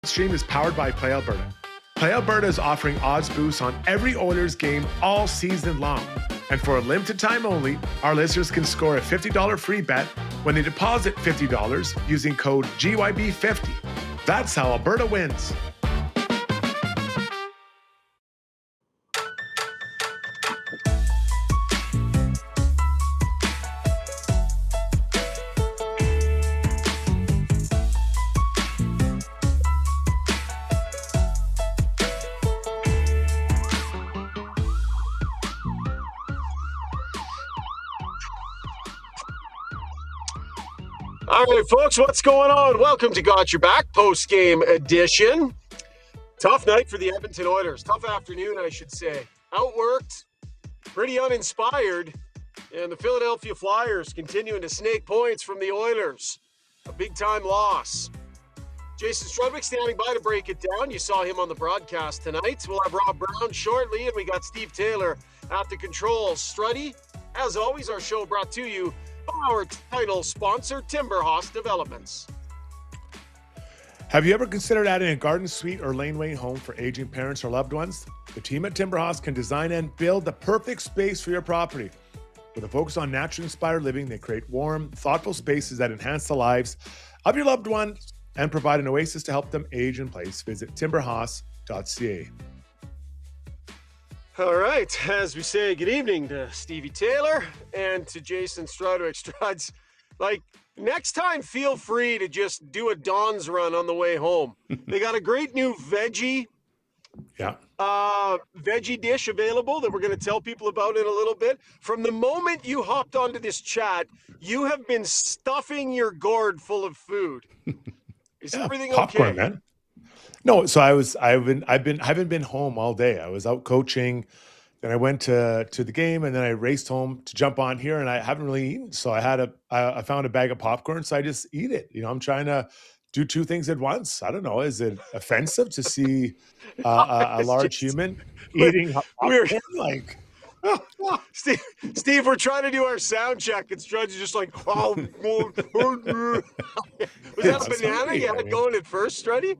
Stream is powered by Play Alberta. Play Alberta is offering odds boosts on every Oilers game all season long. And for a limited time only, our listeners can score a $50 free bet when they deposit $50 using code GYB50. That's how Alberta wins. All right, folks, what's going on? Welcome to Got Your Back Postgame edition. Tough night for the Edmonton Oilers. Tough afternoon, I should say. Outworked, pretty uninspired, and the Philadelphia Flyers continuing to snake points from the Oilers. A big-time loss. Jason Strudwick standing by to break it down. You saw him on the broadcast tonight. We'll have Rob Brown shortly, and we got Steve Taylor at the controls. Struddy, as always, our show brought to you our title sponsor, Timberhouse Developments. Have you ever considered adding a garden suite or laneway home for aging parents or loved ones? The team at Timberhouse can design and build the perfect space for your property. With a focus on naturally inspired living, they create warm, thoughtful spaces that enhance the lives of your loved ones and provide an oasis to help them age in place. Visit timberhouse.ca. All right, as we say, good evening to Stevie Taylor and to Jason Strudwick. Struds, like, next time, feel free to just do a Don's run on the way home. They got a great new veggie dish available that we're going to tell people about in a little bit. From the moment you hopped onto this chat, you have been stuffing your gourd full of food. Is everything popcorn, okay? Man. No, so I haven't been home all day. I was out coaching, then I went to the game, and then I raced home to jump on here, and I haven't really eaten. So I found a bag of popcorn, so I just eat it. You know, I'm trying to do two things at once. I don't know. Is it offensive to see a large human eating popcorn? Like, Steve, we're trying to do our sound check, and Strudge is just like, oh, was that a banana you had going at first, Struddy?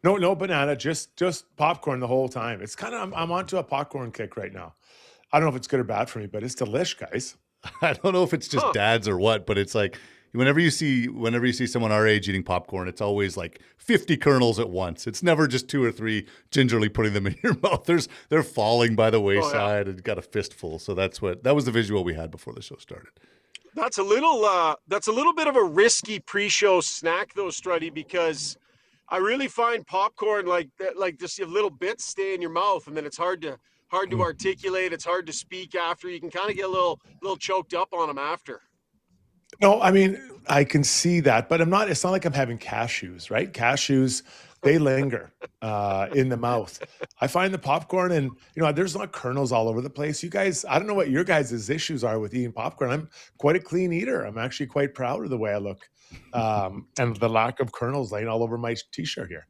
No banana, just popcorn the whole time. It's kind of, I'm onto a popcorn kick right now. I don't know if it's good or bad for me, but it's delish, guys. I don't know if it's just dads or what, but it's like whenever you see someone our age eating popcorn, it's always like 50 kernels at once. It's never just 2 or 3 gingerly putting them in your mouth. They're falling by the wayside and got a fistful. So that was the visual we had before the show started. That's a little bit of a risky pre-show snack though, Struddy, because I really find popcorn like just little bits stay in your mouth, and then it's hard to articulate. It's hard to speak after. You can kind of get a little choked up on them after. No, I mean, I can see that, but it's not like I'm having cashews, right? Cashews, they linger in the mouth. I find the popcorn, and there's not kernels all over the place. You guys, I don't know what your guys' issues are with eating popcorn. I'm quite a clean eater. I'm actually quite proud of the way I look. And the lack of kernels laying all over my t-shirt here.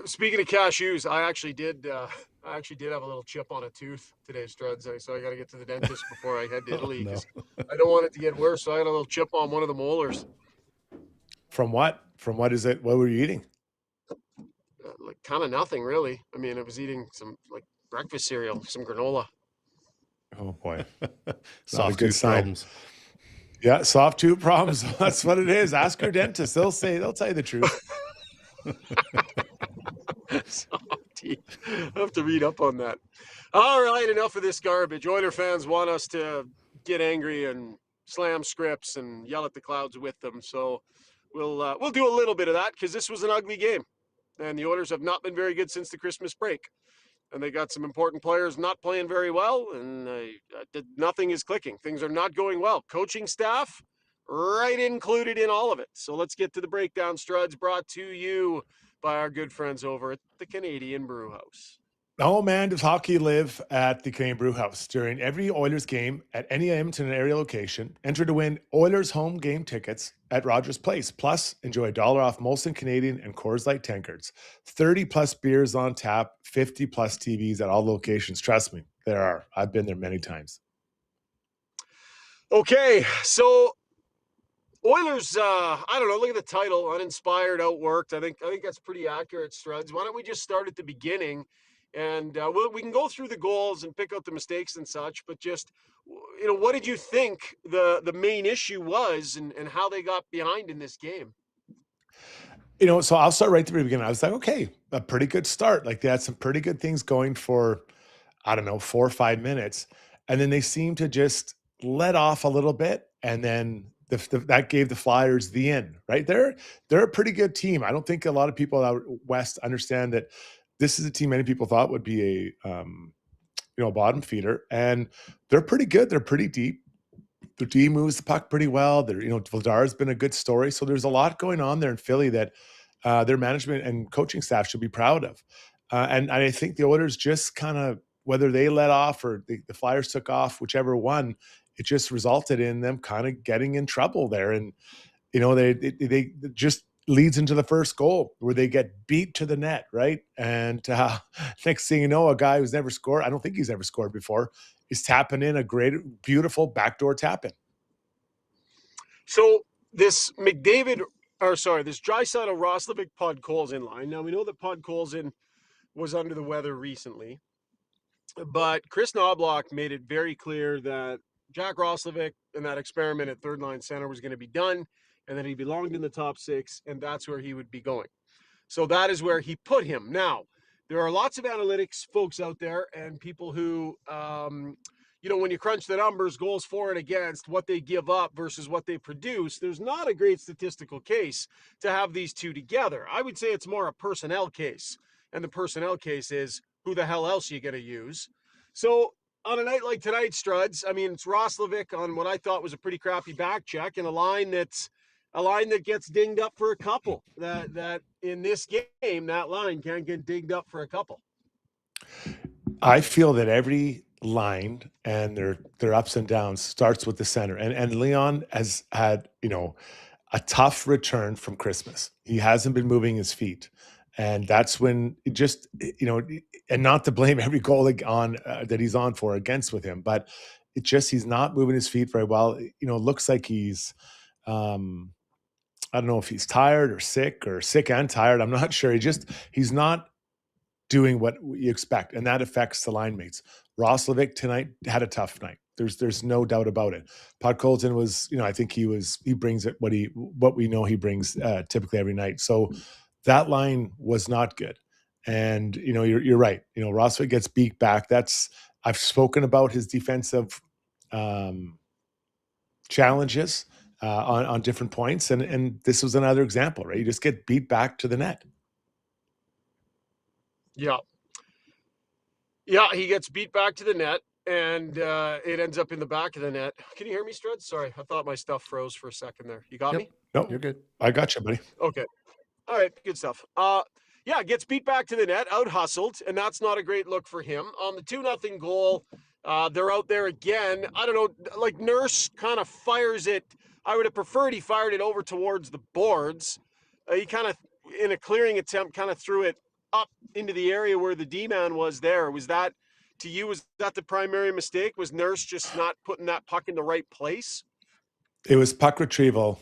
Speaking of cashews, I actually did have a little chip on a tooth today, Struds. So I got to get to the dentist before I head to Italy because I don't want it to get worse. So I had a little chip on one of the molars. From what? From what is it? What were you eating? Like kind of nothing really. I mean, I was eating some like breakfast cereal, some granola. Oh boy, soft tooth problems. Yeah, soft tooth problems. That's what it is. Ask your dentist. They'll tell you the truth. Soft teeth. I have to read up on that. All right, enough of this garbage. Oiler fans want us to get angry and slam scripts and yell at the clouds with them. So we'll do a little bit of that because this was an ugly game, and the Oilers have not been very good since the Christmas break. And they got some important players not playing very well, and nothing is clicking. Things are not going well. Coaching staff, right included in all of it. So let's get to the breakdown, Struds, brought to you by our good friends over at the Canadian Brew House. Oh, man, does hockey live at the Canadian Brew House. During every Oilers game at any Edmonton area location, enter to win Oilers home game tickets at Rogers Place. Plus, enjoy $1 off Molson Canadian and Coors Light tankards. 30-plus beers on tap, 50-plus TVs at all locations. Trust me, there are. I've been there many times. Okay, so Oilers, I don't know. Look at the title, Uninspired, Outworked. I think that's pretty accurate, Struds. Why don't we just start at the beginning, and we can go through the goals and pick out the mistakes and such. But just what did you think the main issue was, and how they got behind in this game? So I'll start right at the very beginning. I was like, okay, a pretty good start. Like they had some pretty good things going for, I don't know, 4 or 5 minutes, and then they seemed to just let off a little bit, and then that gave the Flyers the in. Right, they're a pretty good team. I don't think a lot of people out west understand that this is a team many people thought would be a bottom feeder, and they're pretty good. They're pretty deep. The D moves the puck pretty well. Vladar's been a good story. So there's a lot going on there in Philly that their management and coaching staff should be proud of. And I think the Oilers just kind of, whether they let off or the Flyers took off, whichever one, it just resulted in them kind of getting in trouble there. And, they just leads into the first goal where they get beat to the net, right? And next thing you know, a guy who's never scored, I don't think he's ever scored before, is tapping in a great, beautiful backdoor tap in. So this this Draisaitl Roslovic Podkolzin line. Now we know that Podkolzin was under the weather recently, but Chris Knobloch made it very clear that Jack Roslovic and that experiment at third line center was going to be done, and that he belonged in the top 6, and that's where he would be going. So that is where he put him. Now, there are lots of analytics folks out there and people who, when you crunch the numbers, goals for and against, what they give up versus what they produce, there's not a great statistical case to have these two together. I would say it's more a personnel case. And the personnel case is, who the hell else are you going to use? So on a night like tonight, Struds, I mean, it's Roslovic on what I thought was a pretty crappy back check, and a line that gets dinged up for a couple. That in this game, that line can get dinged up for a couple. I feel that every line and their ups and downs starts with the center. And Leon has had, a tough return from Christmas. He hasn't been moving his feet. And that's when it just, and not to blame every goal on that he's on for against with him, but he's not moving his feet very well. It looks like he's, I don't know if he's tired or sick and tired. I'm not sure. He's not doing what you expect, and that affects the line mates. Roslovic tonight had a tough night. There's no doubt about it. Podkolzin was, I think he brings it what we know he brings typically every night. So that line was not good. And you're right. Roslovic gets beat back. I've spoken about his defensive challenges on different points, and this was another example, right? You just get beat back to the net. Yeah, he gets beat back to the net, and it ends up in the back of the net. Can you hear me, Strud? Sorry, I thought my stuff froze for a second there. You got me? No, You're good. I got you, buddy. Okay. All right, good stuff. Gets beat back to the net, out hustled, and that's not a great look for him. On the 2-0 goal, they're out there again. I don't know, like Nurse kind of fires it. I would have preferred he fired it over towards the boards. He kind of, in a clearing attempt, kind of threw it up into the area where the D-man was there. Was that, to you, was that the primary mistake? Was Nurse just not putting that puck in the right place? It was puck retrieval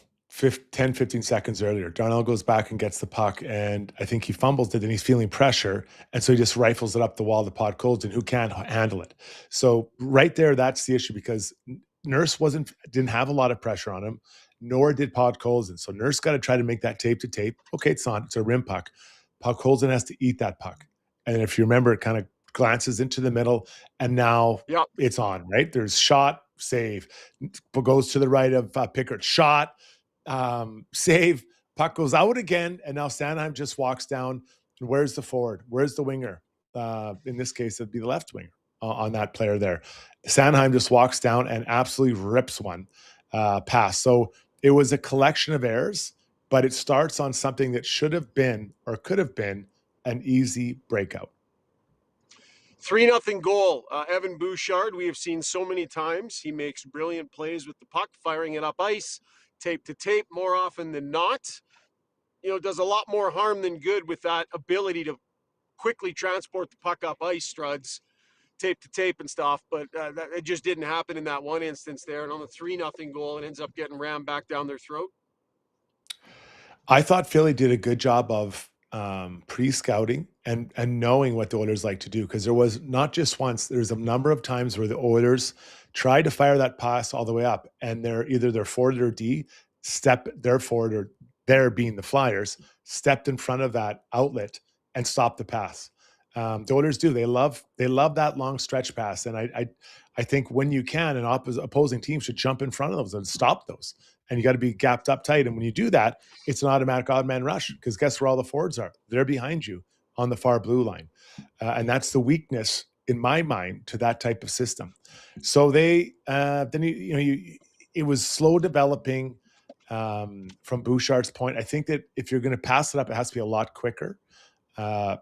10, 15 seconds earlier. Darnell goes back and gets the puck, and I think he fumbles it, and he's feeling pressure, and so he just rifles it up the wall to Podkolzin, who can't handle it. So right there, that's the issue, because Nurse didn't have a lot of pressure on him, nor did Podkolzin. So Nurse got to try to make that tape to tape. Okay, it's a rim puck. Podkolzin has to eat that puck. And if you remember, it kind of glances into the middle, and now it's on, right? There's shot, save, goes to the right of Pickard, shot, save, puck goes out again, and now Sanheim just walks down. And where's the forward? Where's the winger? In this case, it'd be the left winger on that player there. Sanheim just walks down and absolutely rips one pass. So it was a collection of errors, but it starts on something that should have been or could have been an easy breakout. 3-0 goal. Evan Bouchard, we have seen so many times. He makes brilliant plays with the puck, firing it up ice, tape to tape more often than not. Does a lot more harm than good with that ability to quickly transport the puck up ice, Struds. tape to tape and stuff, but it just didn't happen in that one instance there. And on the 3-0 goal, it ends up getting rammed back down their throat. I thought Philly did a good job of pre-scouting and knowing what the Oilers like to do, because there was not just once, there's a number of times where the Oilers tried to fire that pass all the way up, and either their forward or D their forward, or they're being the Flyers, stepped in front of that outlet and stopped the pass. The Oilers do. They love that long stretch pass, and I think when you can, an opposing team should jump in front of those and stop those. And you got to be gapped up tight. And when you do that, it's an automatic odd man rush, because guess where all the forwards are? They're behind you on the far blue line, and that's the weakness in my mind to that type of system. So they it was slow developing from Bouchard's point. I think that if you're going to pass it up, it has to be a lot quicker. A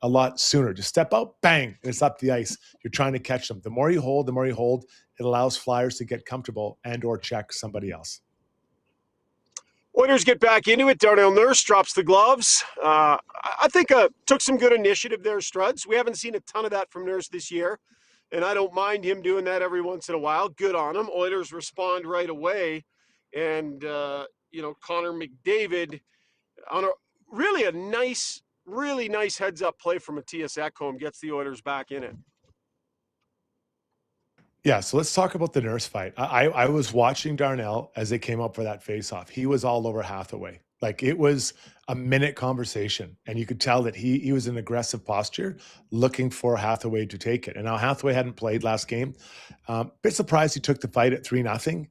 lot sooner. Just step out, bang, and it's up the ice. You're trying to catch them. The more you hold, it allows Flyers to get comfortable and or check somebody else. Oilers get back into it. Darnell Nurse drops the gloves. I think took some good initiative there, Struds. We haven't seen a ton of that from Nurse this year, and I don't mind him doing that every once in a while. Good on him. Oilers respond right away, and Connor McDavid on a really nice heads-up play from Matthias Ekholm gets the Oilers back in it. Yeah, so let's talk about the Nurse fight. I was watching Darnell as they came up for that face-off. He was all over Hathaway. Like, it was a minute conversation, and you could tell that he was in aggressive posture, looking for Hathaway to take it. And now Hathaway hadn't played last game. Bit surprised he took the fight at 3-0,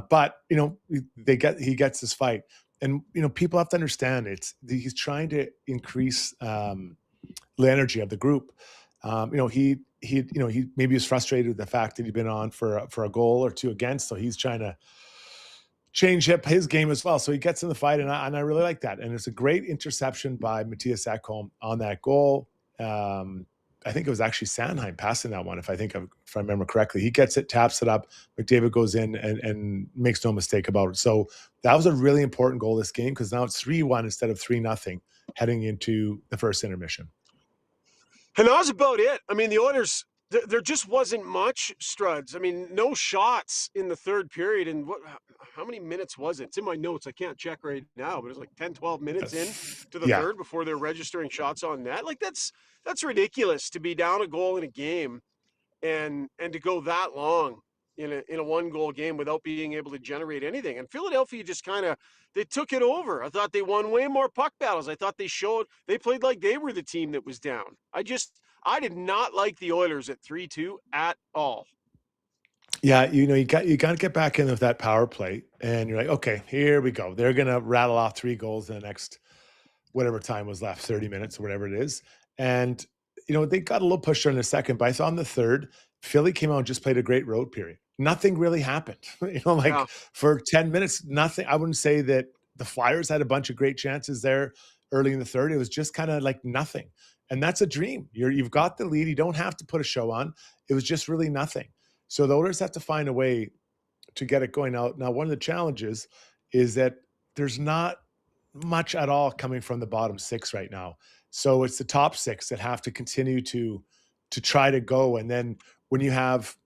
but he gets this fight. And people have to understand he's trying to increase the energy of the group. He maybe was frustrated with the fact that he'd been on for a goal or two against, so he's trying to change up his game as well. So he gets in the fight, and I really like that. And it's a great interception by Matthias Ekholm on that goal. I think it was actually Sanheim passing that one, if I remember correctly. He gets it, taps it up. McDavid goes in and makes no mistake about it. So that was a really important goal this game, because now it's 3-1 instead of 3-0 heading into the first intermission. And that was about it. I mean, the Oilers, there just wasn't much, Struds. I mean, no shots in the third period. And how many minutes was it? It's in my notes. I can't check right now, but it was like 10, 12 minutes in to the third before they're registering shots on net. Like, that's ridiculous to be down a goal in a game and to go that long in a one-goal game without being able to generate anything. And Philadelphia just they took it over. I thought they won way more puck battles. I thought they played like they were the team that was down. I did not like the Oilers at 3-2 at all. Yeah, you got to get back in with that power play, and you're like, okay, here we go. They're going to rattle off 3 goals in the next whatever time was left, 30 minutes or whatever it is. And they got a little pusher in the second, but I thought in the third, Philly came out and just played a great road period. Nothing really happened. For 10 minutes, nothing. I wouldn't say that the Flyers had a bunch of great chances there early in the third. It was just kind of like nothing. And that's a dream. You've got the lead. You don't have to put a show on. It was just really nothing. So the Oilers have to find a way to get it going. Now, one of the challenges is that there's not much at all coming from the bottom 6 right now. So it's the top 6 that have to continue to try to go. And then when you have,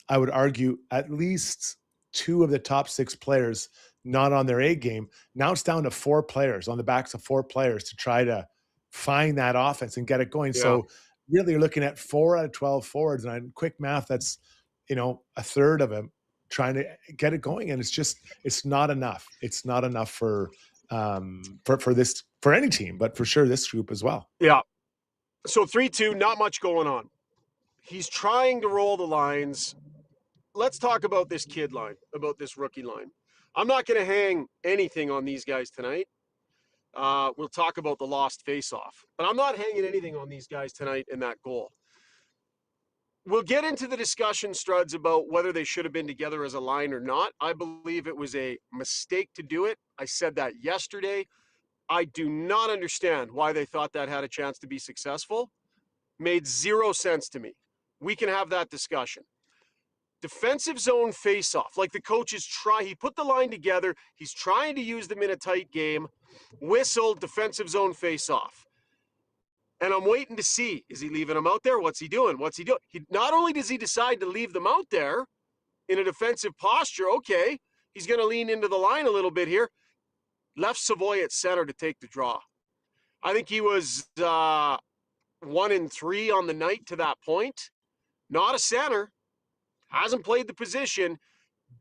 I would argue, at least 2 of the top 6 players not on their A game, now it's down to 4 players, on the backs of 4 players, to try to find that offense and get it going. Yeah. So really you're looking at 4 out of 12 forwards, and on quick math, that's, a third of them trying to get it going. And it's not enough. It's not enough for any team, but for sure this group as well. Yeah. So 3-2, not much going on. He's trying to roll the lines. Let's talk about this kid line, about this rookie line. I'm not going to hang anything on these guys tonight. We'll talk about the lost faceoff, but I'm not hanging anything on these guys tonight in that goal. We'll get into the discussion, Struds, about whether they should have been together as a line or not. I believe it was a mistake to do it. I said that yesterday. I do not understand why they thought that had a chance to be successful. Made 0 sense to me. We can have that discussion. Defensive zone face-off, like the coaches he put the line together. He's trying to use them in a tight game. Whistle, defensive zone face-off. And I'm waiting to see, is he leaving them out there? What's he doing? Not only does he decide to leave them out there in a defensive posture, okay, he's going to lean into the line a little bit here. Left Savoy at center to take the draw. I think he was 1 in 3 on the night to that point. Not a center. Hasn't played the position.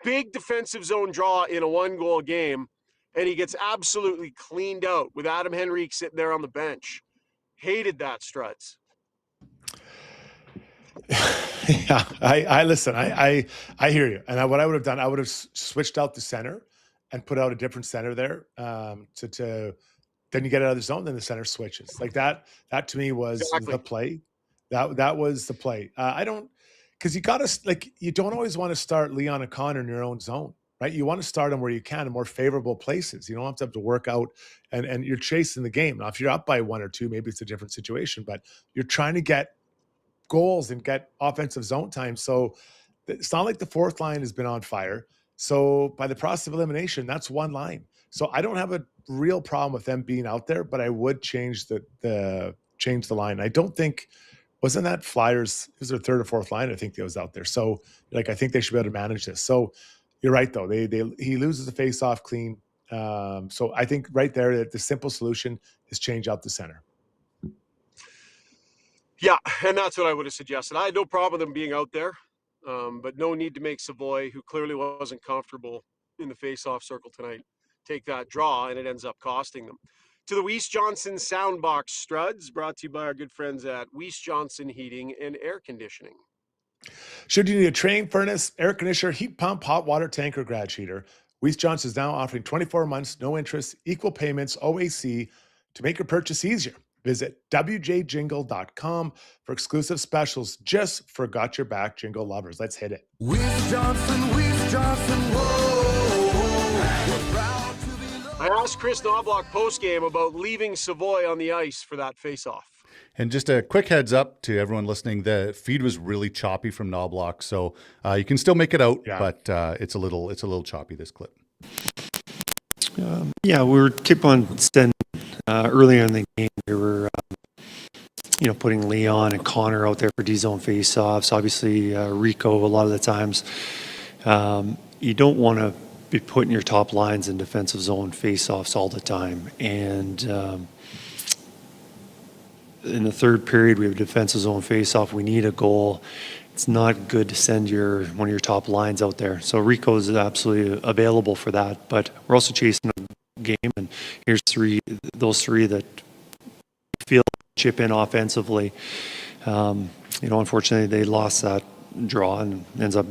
Big defensive zone draw in a 1-goal game. And he gets absolutely cleaned out with Adam Henrique sitting there on the bench. Hated that, Struds. Yeah, I listen. I hear you. And what I would have done, I would have switched out the center and put out a different center there. To then you get out of the zone, then the center switches like that. That to me was the play. That was the play. I don't, because you got to you don't always want to start Leon O'Connor in your own zone. Right, you want to start them where you can in more favorable places. You don't have to work out, and you're chasing the game. Now, if you're up by 1 or 2, maybe it's a different situation. But you're trying to get goals and get offensive zone time. So it's not like the fourth line has been on fire. So by the process of elimination, that's one line. So I don't have a real problem with them being out there, but I would change the line. I don't think. Wasn't that Flyers? It was their third or fourth line. I think that was out there. So I think they should be able to manage this. So. You're right, though. He loses the face-off clean. So I think right there that the simple solution is change out the center. Yeah, and that's what I would have suggested. I had no problem with them being out there, but no need to make Savoy, who clearly wasn't comfortable in the face-off circle tonight, take that draw, and it ends up costing them. To the Weiss Johnson Soundbox Struds, brought to you by our good friends at Weiss Johnson Heating and Air Conditioning. Should you need a train, furnace, air conditioner, heat pump, hot water tank, or garage heater, Weiss Johnson is now offering 24 months, no interest, equal payments, OAC to make your purchase easier. Visit wjjingle.com for exclusive specials just for Got Your Back Jingle lovers. Let's hit it. Weiss Johnson, whoa. I asked Chris Knobloch postgame about leaving Savoy on the ice for that face-off. And just a quick heads up to everyone listening, the feed was really choppy from Knobloch, so you can still make it out, but it's a little choppy, this clip. We keep on sending earlier in the game. We were putting Leon and Connor out there for D-zone face-offs. Obviously, Rico a lot of the times. You don't want to be putting your top lines in defensive zone face-offs all the time. And in the third period, we have a defensive zone face-off. We need a goal. It's not good to send one of your top lines out there. So Rico is absolutely available for that. But we're also chasing a game, and here's those three that feel chip in offensively. Unfortunately, they lost that draw and ends up,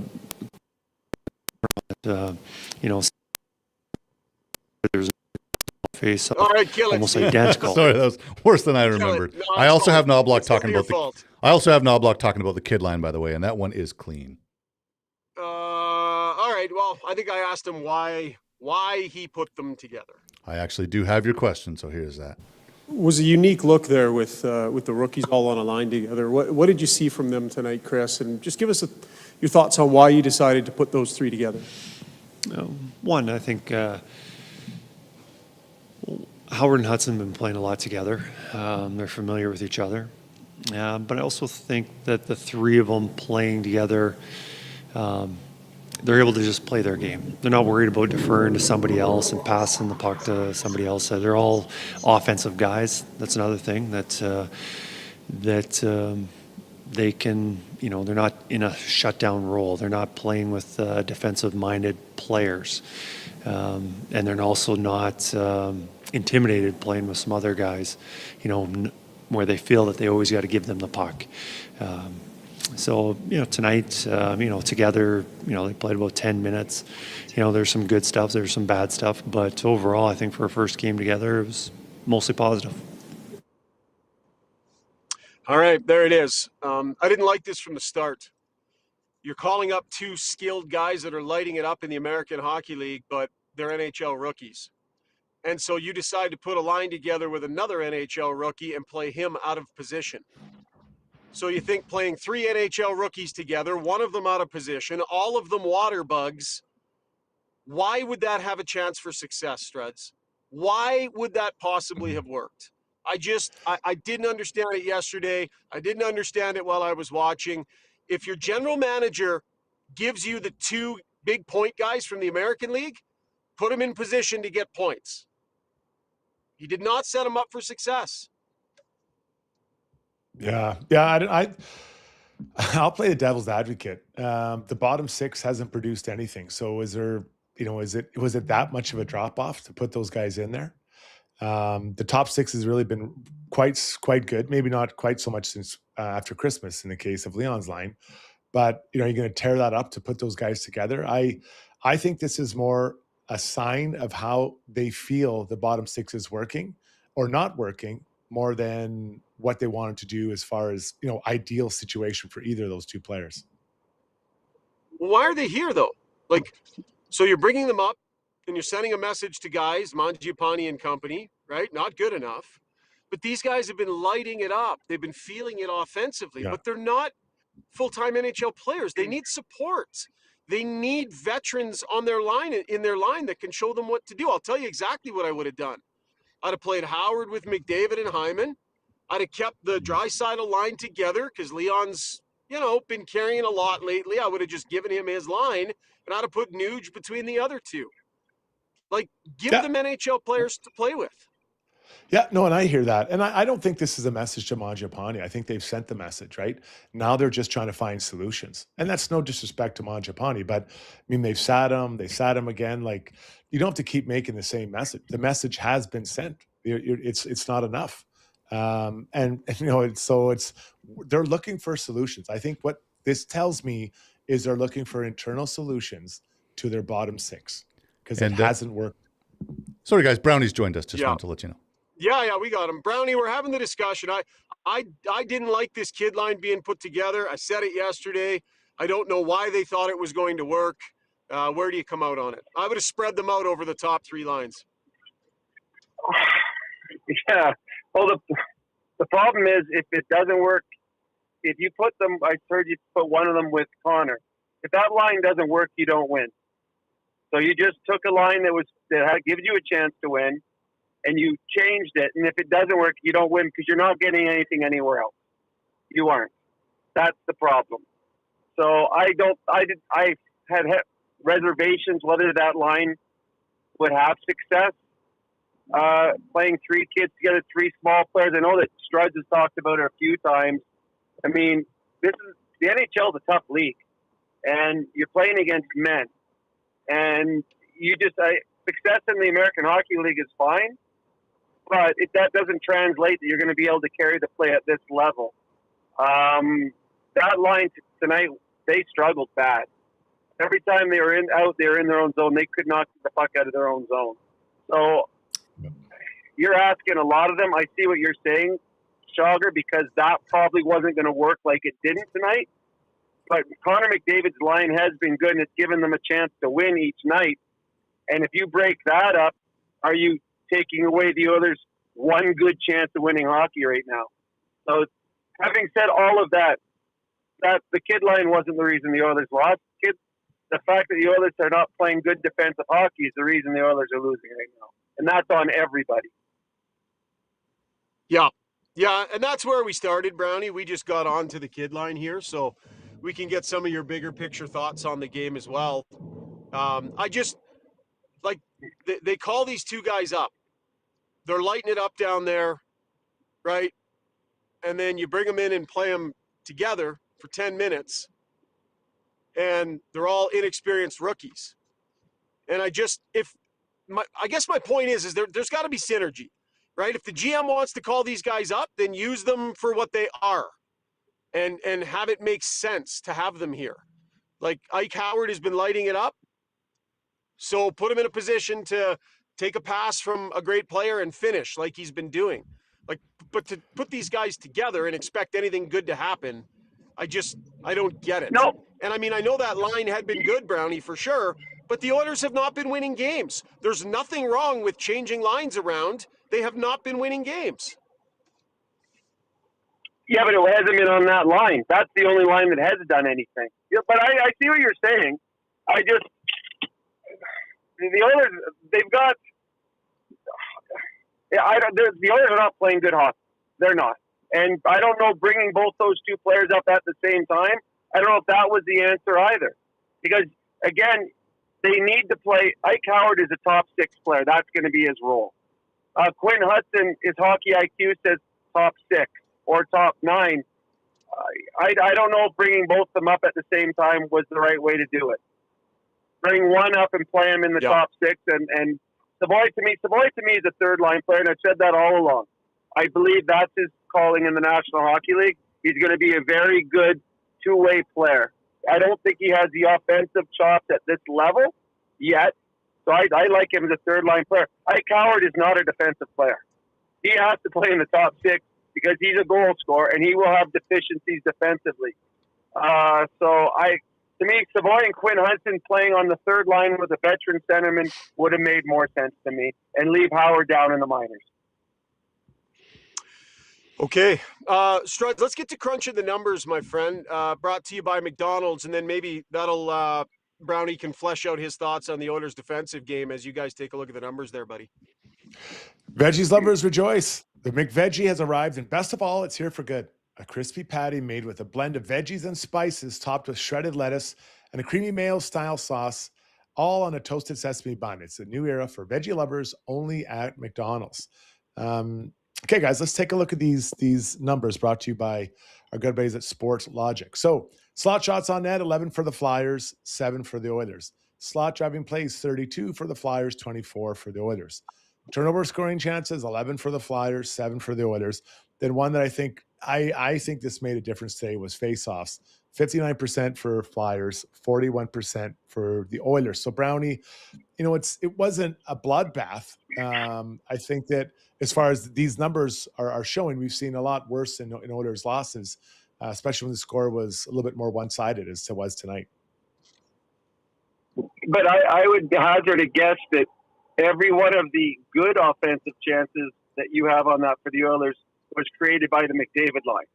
there's face almost identical. Sorry, that was worse than I remembered. No, I also have Knobloch talking about the kid line, by the way, and that one is clean. All right. Well, I think I asked him why he put them together. I actually do have your question, so here's that. It was a unique look there with the rookies all on a line together. What did you see from them tonight, Chris? And just give us your thoughts on why you decided to put those three together. One, I think Howard and Hudson have been playing a lot together. They're familiar with each other. But I also think that the three of them playing together, they're able to just play their game. They're not worried about deferring to somebody else and passing the puck to somebody else. They're all offensive guys. That's another thing that they can, they're not in a shutdown role. They're not playing with defensive-minded players. And they're also not intimidated playing with some other guys, where they feel that they always got to give them the puck. So, tonight, together, they played about 10 minutes. There's some good stuff, there's some bad stuff, but overall, I think for a first game together, it was mostly positive. All right, there it is. I didn't like this from the start. You're calling up two skilled guys that are lighting it up in the American Hockey League, but they're NHL rookies. And so you decide to put a line together with another NHL rookie and play him out of position. So you think playing three NHL rookies together, one of them out of position, all of them water bugs, why would that have a chance for success, Struds? Why would that possibly have worked? I didn't understand it yesterday. I didn't understand it while I was watching. If your general manager gives you the two big point guys from the American League, put them in position to get points. He did not set them up for success. Yeah, I'll play the devil's advocate. The bottom six hasn't produced anything. So was it that much of a drop off to put those guys in there? The top six has really been quite good. Maybe not quite so much since after Christmas in the case of Leon's line, but you're going to tear that up to put those guys together. I think this is more a sign of how they feel the bottom six is working or not working, more than what they wanted to do as far as, ideal situation for either of those two players. Why are they here though? So you're bringing them up and you're sending a message to guys, Mangiapane and company, right? Not good enough. But these guys have been lighting it up. They've been feeling it offensively, Yeah. but they're not full-time NHL players. They need support. They need veterans on their line, that can show them what to do. I'll tell you exactly what I would have done. I'd have played Howard with McDavid and Hyman. I'd have kept the Draisaitl line together because Leon's, been carrying a lot lately. I would have just given him his line, and I'd have put Nuge between the other two. Give them NHL players to play with. Yeah, no, and I hear that. And I don't think this is a message to Mangiapane. I think they've sent the message, right? Now they're just trying to find solutions. And that's no disrespect to Mangiapane, but they sat him again. You don't have to keep making the same message. The message has been sent. It's not enough. They're looking for solutions. I think what this tells me is they're looking for internal solutions to their bottom six because it hasn't worked. Sorry, guys. Brownie's joined us. Just wanted to let you know. Yeah, we got him. Brownie, we're having the discussion. I didn't like this kid line being put together. I said it yesterday. I don't know why they thought it was going to work. Where do you come out on it? I would have spread them out over the top three lines. Yeah. Well, the problem is if it doesn't work, if you put them, I heard you put one of them with Connor. If that line doesn't work, you don't win. So you just took a line that gives you a chance to win, and you changed it. And if it doesn't work, you don't win because you're not getting anything anywhere else. You aren't. That's the problem. So I had reservations whether that line would have success. Playing three kids together, three small players. I know that Struds has talked about it a few times. The NHL is a tough league, and you're playing against men. And success in the American Hockey League is fine, but that doesn't translate that you're going to be able to carry the play at this level. That line tonight, they struggled bad. Every time they were in their own zone. They could not get the puck out of their own zone. So you're asking a lot of them. I see what you're saying, Schauger, because that probably wasn't going to work like it didn't tonight. But Connor McDavid's line has been good, and it's given them a chance to win each night. And if you break that up, are you taking away the others' one good chance of winning hockey right now? So having said all of that the kid line wasn't the reason the Oilers lost. The fact that the Oilers are not playing good defensive hockey is the reason the Oilers are losing right now. And that's on everybody. Yeah, and that's where we started, Brownie. We just got on to the kid line here, so we can get some of your bigger picture thoughts on the game as well. They call these two guys up. They're lighting it up down there, right? And then you bring them in and play them together for 10 minutes, and they're all inexperienced rookies. And I guess my point is there's got to be synergy, right? If the GM wants to call these guys up, then use them for what they are, and have it make sense to have them here. Like Ike Howard has been lighting it up, so put him in a position to take a pass from a great player and finish like he's been doing. But to put these guys together and expect anything good to happen, I don't get it. No. And I know that line had been good, Brownie, for sure, but the Oilers have not been winning games. There's nothing wrong with changing lines around. They have not been winning games. Yeah, but it hasn't been on that line. That's the only line that has done anything. Yeah, but I see what you're saying. The Oilers, they've got The Oilers are not playing good hockey. They're not. And I don't know, bringing both those two players up at the same time, I don't know if that was the answer either. Because, again, they need to play. Ike Howard is a top 6 player. That's going to be his role. Quinn Hudson, his hockey IQ says top 6 or top 9. I don't know if bringing both of them up at the same time was the right way to do it. Bring one up and play him in the top 6. And Savoy to me is a third-line player, and I've said that all along. I believe that's his calling in the National Hockey League. He's going to be a very good two-way player. I don't think he has the offensive chops at this level yet, so I like him as a third-line player. Ike Howard is not a defensive player. He has to play in the top 6 because he's a goal scorer, and he will have deficiencies defensively. To me, Savoy and Quinn Hudson playing on the third line with a veteran centerman would have made more sense to me, and leave Howard down in the minors. Okay. Struds, let's get to crunching the numbers, my friend. Brought to you by McDonald's, and then maybe that'll Brownie can flesh out his thoughts on the Oilers' defensive game as you guys take a look at the numbers there, buddy. Veggies lovers rejoice. The McVeggie has arrived, and best of all, it's here for good. A crispy patty made with a blend of veggies and spices topped with shredded lettuce and a creamy mayo-style sauce, all on a toasted sesame bun. It's a new era for veggie lovers only at McDonald's. Okay, guys, let's take a look at these numbers brought to you by our good buddies at Sports Logic. So, slot shots on net, 11 for the Flyers, 7 for the Oilers. Slot driving plays, 32 for the Flyers, 24 for the Oilers. Turnover scoring chances, 11 for the Flyers, 7 for the Oilers. Then one that I think this made a difference today was faceoffs. 59% for Flyers, 41% for the Oilers. So Brownie, it wasn't a bloodbath. I think that as far as these numbers are showing, we've seen a lot worse in Oilers losses, especially when the score was a little bit more one-sided as it was tonight. But I would hazard a guess that every one of the good offensive chances that you have on that for the Oilers was created by the McDavid line.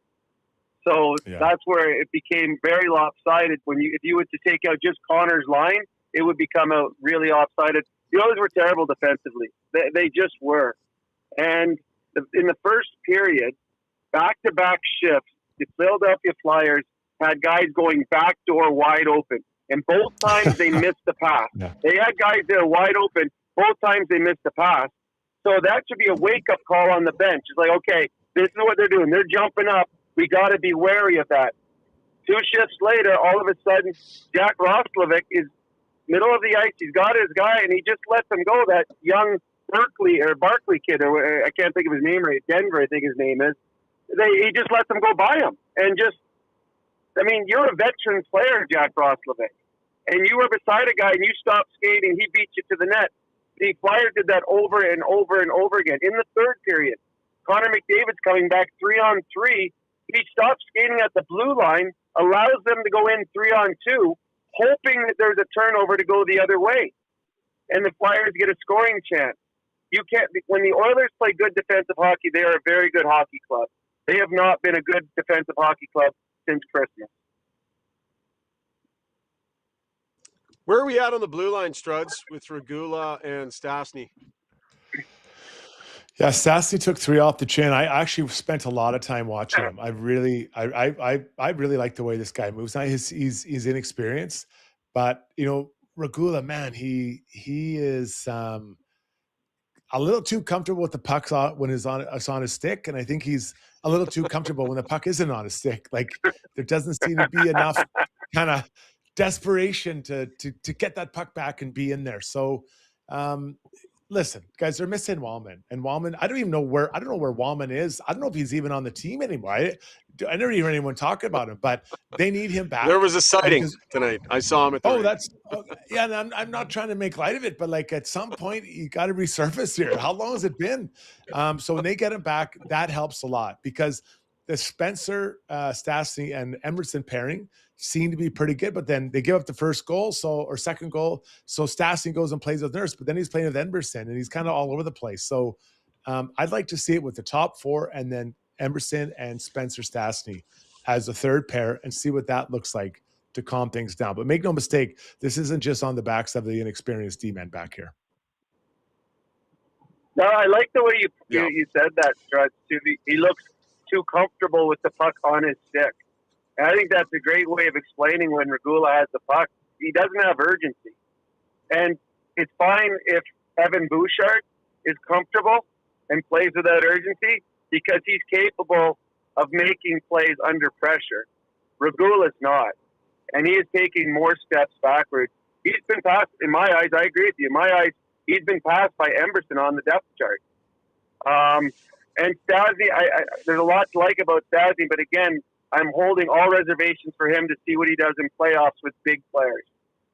So that's where it became very lopsided. If you were to take out just Connor's line, it would become out really lopsided. The Oilers were terrible defensively. They just were. And in the first period, back-to-back shifts, the Philadelphia Flyers had guys going backdoor wide open. And both times they missed the pass. Yeah. They had guys there wide open. Both times they missed the pass. So that should be a wake-up call on the bench. It's like, okay, this is what they're doing. They're jumping up. We got to be wary of that. 2 shifts later, all of a sudden, Jack Roslovic is middle of the ice. He's got his guy, and he just lets him go. That young Barkley kid, or I can't think of his name right. Denver, I think his name is. He just lets him go by him. And you're a veteran player, Jack Roslovic. And you were beside a guy, and you stopped skating. He beat you to the net. The Flyers did that over and over and over again. In the third period, Connor McDavid's coming back 3-on-3. He stops skating at the blue line, allows them to go in 3-on-2, hoping that there's a turnover to go the other way. And the Flyers get a scoring chance. When the Oilers play good defensive hockey, they are a very good hockey club. They have not been a good defensive hockey club since Christmas. Where are we at on the blue line, Struds, with Regula and Stastny? Yeah, Stastny took 3 off the chin. I actually spent a lot of time watching him. I really like the way this guy moves. Now he's inexperienced, but Regula, man, he is a little too comfortable with the puck when it's on his stick, and I think he's a little too comfortable when the puck isn't on his stick. Like there doesn't seem to be enough kind of desperation to get that puck back and be in there. So listen, guys, they're missing Wallman. And Wallman, I don't know where Wallman is. I don't know if he's even on the team anymore. I never even heard anyone talk about him, but they need him back. There was a sighting tonight. I saw him at the and I'm not trying to make light of it, but like at some point you got to resurface here. How long has it been? So when they get him back, that helps a lot because the Spencer, Stastny, and Emerson pairing seem to be pretty good, but then they give up the first goal, or second goal. So Stastny goes and plays with Nurse, but then he's playing with Emerson, and he's kind of all over the place. So I'd like to see it with the top 4, and then Emerson and Spencer Stastny as a third pair, and see what that looks like to calm things down. But make no mistake, this isn't just on the backs of the inexperienced D-men back here. No, I like the way Yeah. you said that, Strud. He looks too comfortable with the puck on his stick. And I think that's a great way of explaining when Regula has the puck. He doesn't have urgency. And it's fine if Evan Bouchard is comfortable and plays without urgency because he's capable of making plays under pressure. Regula's not. And he is taking more steps backwards. He's been passed, in my eyes, I agree with you. In my eyes, he's been passed by Emberson on the depth chart. And Stastny, there's a lot to like about Stastny, but again, I'm holding all reservations for him to see what he does in playoffs with big players.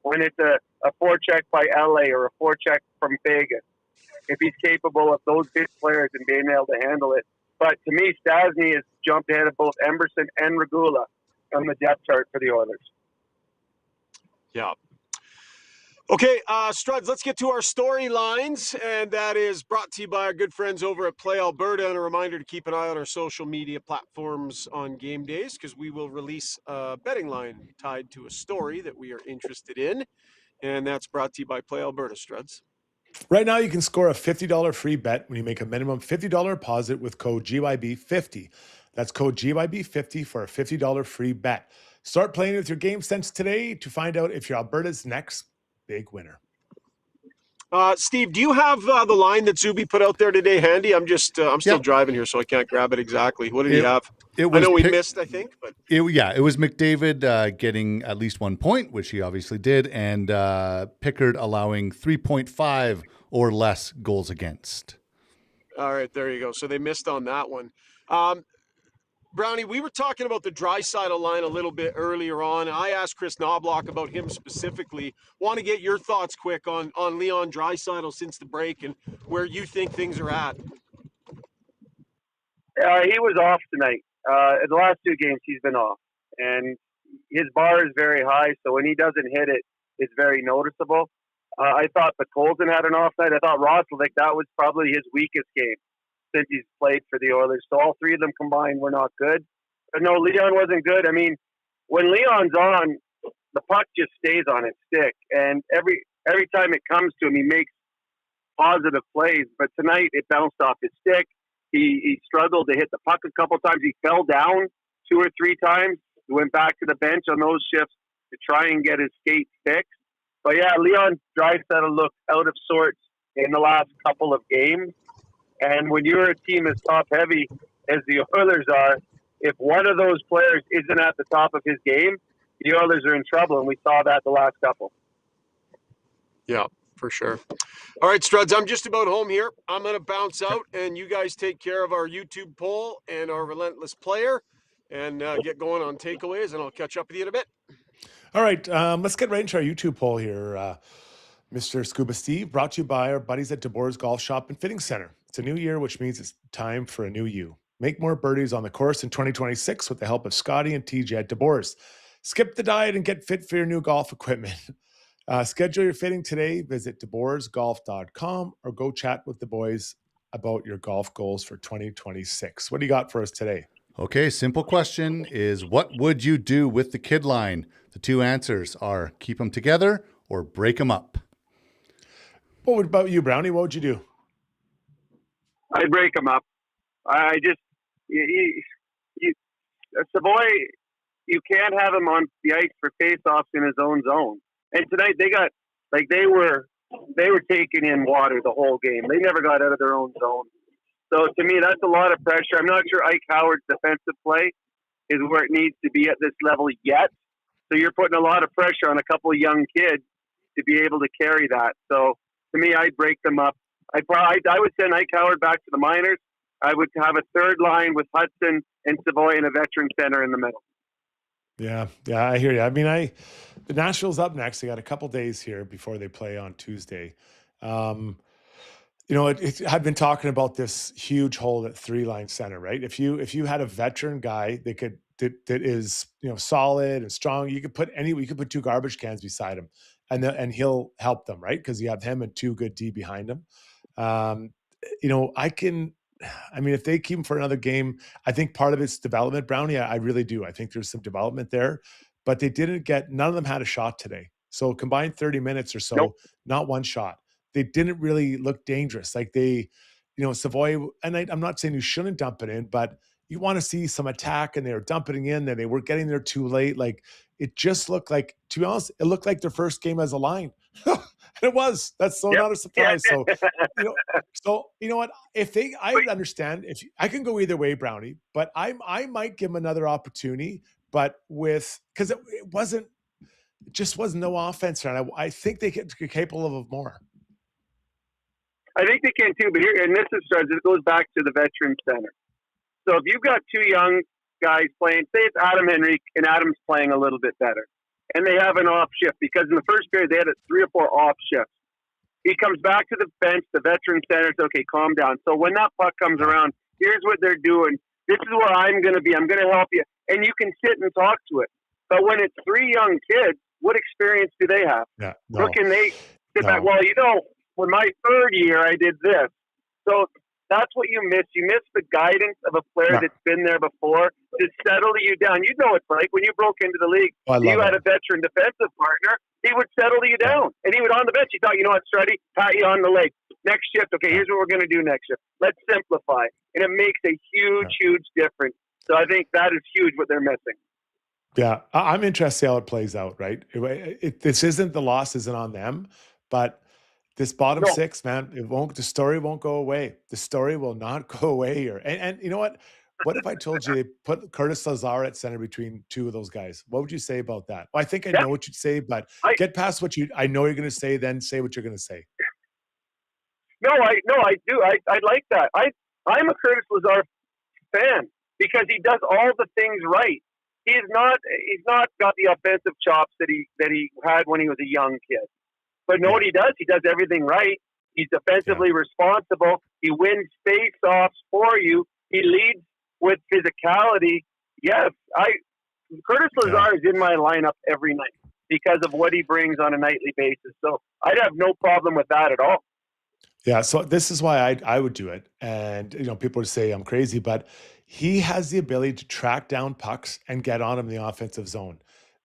When it's a forecheck by LA or a forecheck from Vegas, if he's capable of those big players and being able to handle it. But to me, Stastny has jumped ahead of both Emberson and Regula on the depth chart for the Oilers. Yeah. Okay, Struds, let's get to our storylines, and that is brought to you by our good friends over at Play Alberta. And a reminder to keep an eye on our social media platforms on game days, because we will release a betting line tied to a story that we are interested in. And that's brought to you by Play Alberta, Struds. Right now, you can score a $50 free bet when you make a minimum $50 deposit with code GYB50. That's code GYB50 for a $50 free bet. Start playing with your game sense today to find out if you're Alberta's next big winner. Steve, do you have the line that Zuby put out there today handy? I'm still driving here, so I can't grab it exactly. What did he have? I know we missed, I think, but it was McDavid getting at least 1 point, which he obviously did, and Pickard allowing 3.5 or less goals against. All right, there you go. So they missed on that one. Brownie, we were talking about the Draisaitl line a little bit earlier on. I asked Chris Knobloch about him specifically. Want to get your thoughts quick on Leon Draisaitl since the break and where you think things are at. He was off tonight. In the last two games, he's been off. And his bar is very high, so when he doesn't hit it, it's very noticeable. I thought Colton had an off night. I thought Roslovic, that was probably his weakest game since he's played for the Oilers. So all three of them combined were not good. But no, Leon wasn't good. I mean, when Leon's on, the puck just stays on his stick. And every time it comes to him, he makes positive plays. But tonight, it bounced off his stick. He struggled to hit the puck a couple times. He fell down 2 or 3 times. He went back to the bench on those shifts to try and get his skate fixed. But yeah, Leon Draisaitl looked out of sorts in the last couple of games. And when you're a team as top-heavy as the Oilers are, if one of those players isn't at the top of his game, the Oilers are in trouble, and we saw that the last couple. Yeah, for sure. All right, Struds, I'm just about home here. I'm going to bounce out, and you guys take care of our YouTube poll and our Relentless player and get going on takeaways, and I'll catch up with you in a bit. All right, let's get right into our YouTube poll here. Mr. Scuba Steve, brought to you by our buddies at DeBoer's Golf Shop and Fitting Center. It's a new year, which means it's time for a new you. Make more birdies on the course in 2026 with the help of Scotty and TJ at DeBoer's. Skip the diet and get fit for your new golf equipment. Schedule your fitting today. Visit DeBoersGolf.com or go chat with the boys about your golf goals for 2026. What do you got for us today? Okay, simple question is, what would you do with the kid line? The two answers are keep them together or break them up. What about you, Brownie? What would you do? I break them up. I just Savoy, you can't have him on the ice for face-offs in his own zone. And tonight they were taking in water the whole game. They never got out of their own zone. So to me, that's a lot of pressure. I'm not sure Ike Howard's defensive play is where it needs to be at this level yet. So you're putting a lot of pressure on a couple of young kids to be able to carry that. So to me, I'd break them up. I would send Ike Howard back to the minors. I would have a third line with Hudson and Savoy and a veteran center in the middle. Yeah, I hear you. I mean, the Nashville's up next. They got a couple days here before they play on Tuesday. I've been talking about this huge hole at 3-line center, right? If you had a veteran guy that is solid and strong, you could put 2 garbage cans beside him, and he'll help them, right? Because you have him and 2 good D behind him. If they keep him for another game, I think part of it's development, Brownie. I really do. I think there's some development there, but none of them had a shot today. So combined 30 minutes or so, Not one shot. They didn't really look dangerous. Like they Savoy, and I'm not saying you shouldn't dump it in, but you want to see some attack, and they were dumping it in, and they were getting there too late. Like, it just looked like, to be honest, it looked like their first game as a line. And it was. That's so not a surprise. So, you know what? I would understand if I can go either way, Brownie, but I might give them another opportunity, but because it just wasn't no offense. And I think they're capable of more. I think they can too, but it goes back to the veteran center. So if you've got two young guys playing, say it's Adam Henrique, and Adam's playing a little bit better, and they have an off shift, because in the first period they had 3 or 4 off shifts. He comes back to the bench, the veteran center says, okay, calm down. So when that puck comes around, here's what they're doing. This is where I'm going to be. I'm going to help you. And you can sit and talk to it. But when it's 3 young kids, what experience do they have? Yeah, Or can they sit back, well, when my 3rd year I did this. So that's what you miss. You miss the guidance of a player that's been there before to settle you down. You know, it's like when you broke into the league, you had a veteran defensive partner. He would settle you down, and he would on the bench. He thought, you know what, Struddy, pat you on the leg. Next shift, okay, here's what we're going to do next shift. Let's simplify. And it makes a huge, huge difference. So I think that is huge what they're missing. Yeah, I'm interested to see how it plays out, right? The loss isn't on them, but this bottom 6, man, the story won't go away. The story will not go away here. And you know what? What if I told you they put Curtis Lazar at center between 2 of those guys? What would you say about that? Well, I think I know what you'd say, but get past what I know you're going to say, then say what you're going to say. No, I do. I like that. I'm a Curtis Lazar fan because he does all the things right. He's not got the offensive chops that he had when he was a young kid. But know what he does? He does everything right. He's defensively responsible. He wins face-offs for you. He leads with physicality. Yes, Curtis Lazar is in my lineup every night because of what he brings on a nightly basis. So I'd have no problem with that at all. Yeah, so this is why I would do it. And, people would say I'm crazy, but he has the ability to track down pucks and get on him in the offensive zone.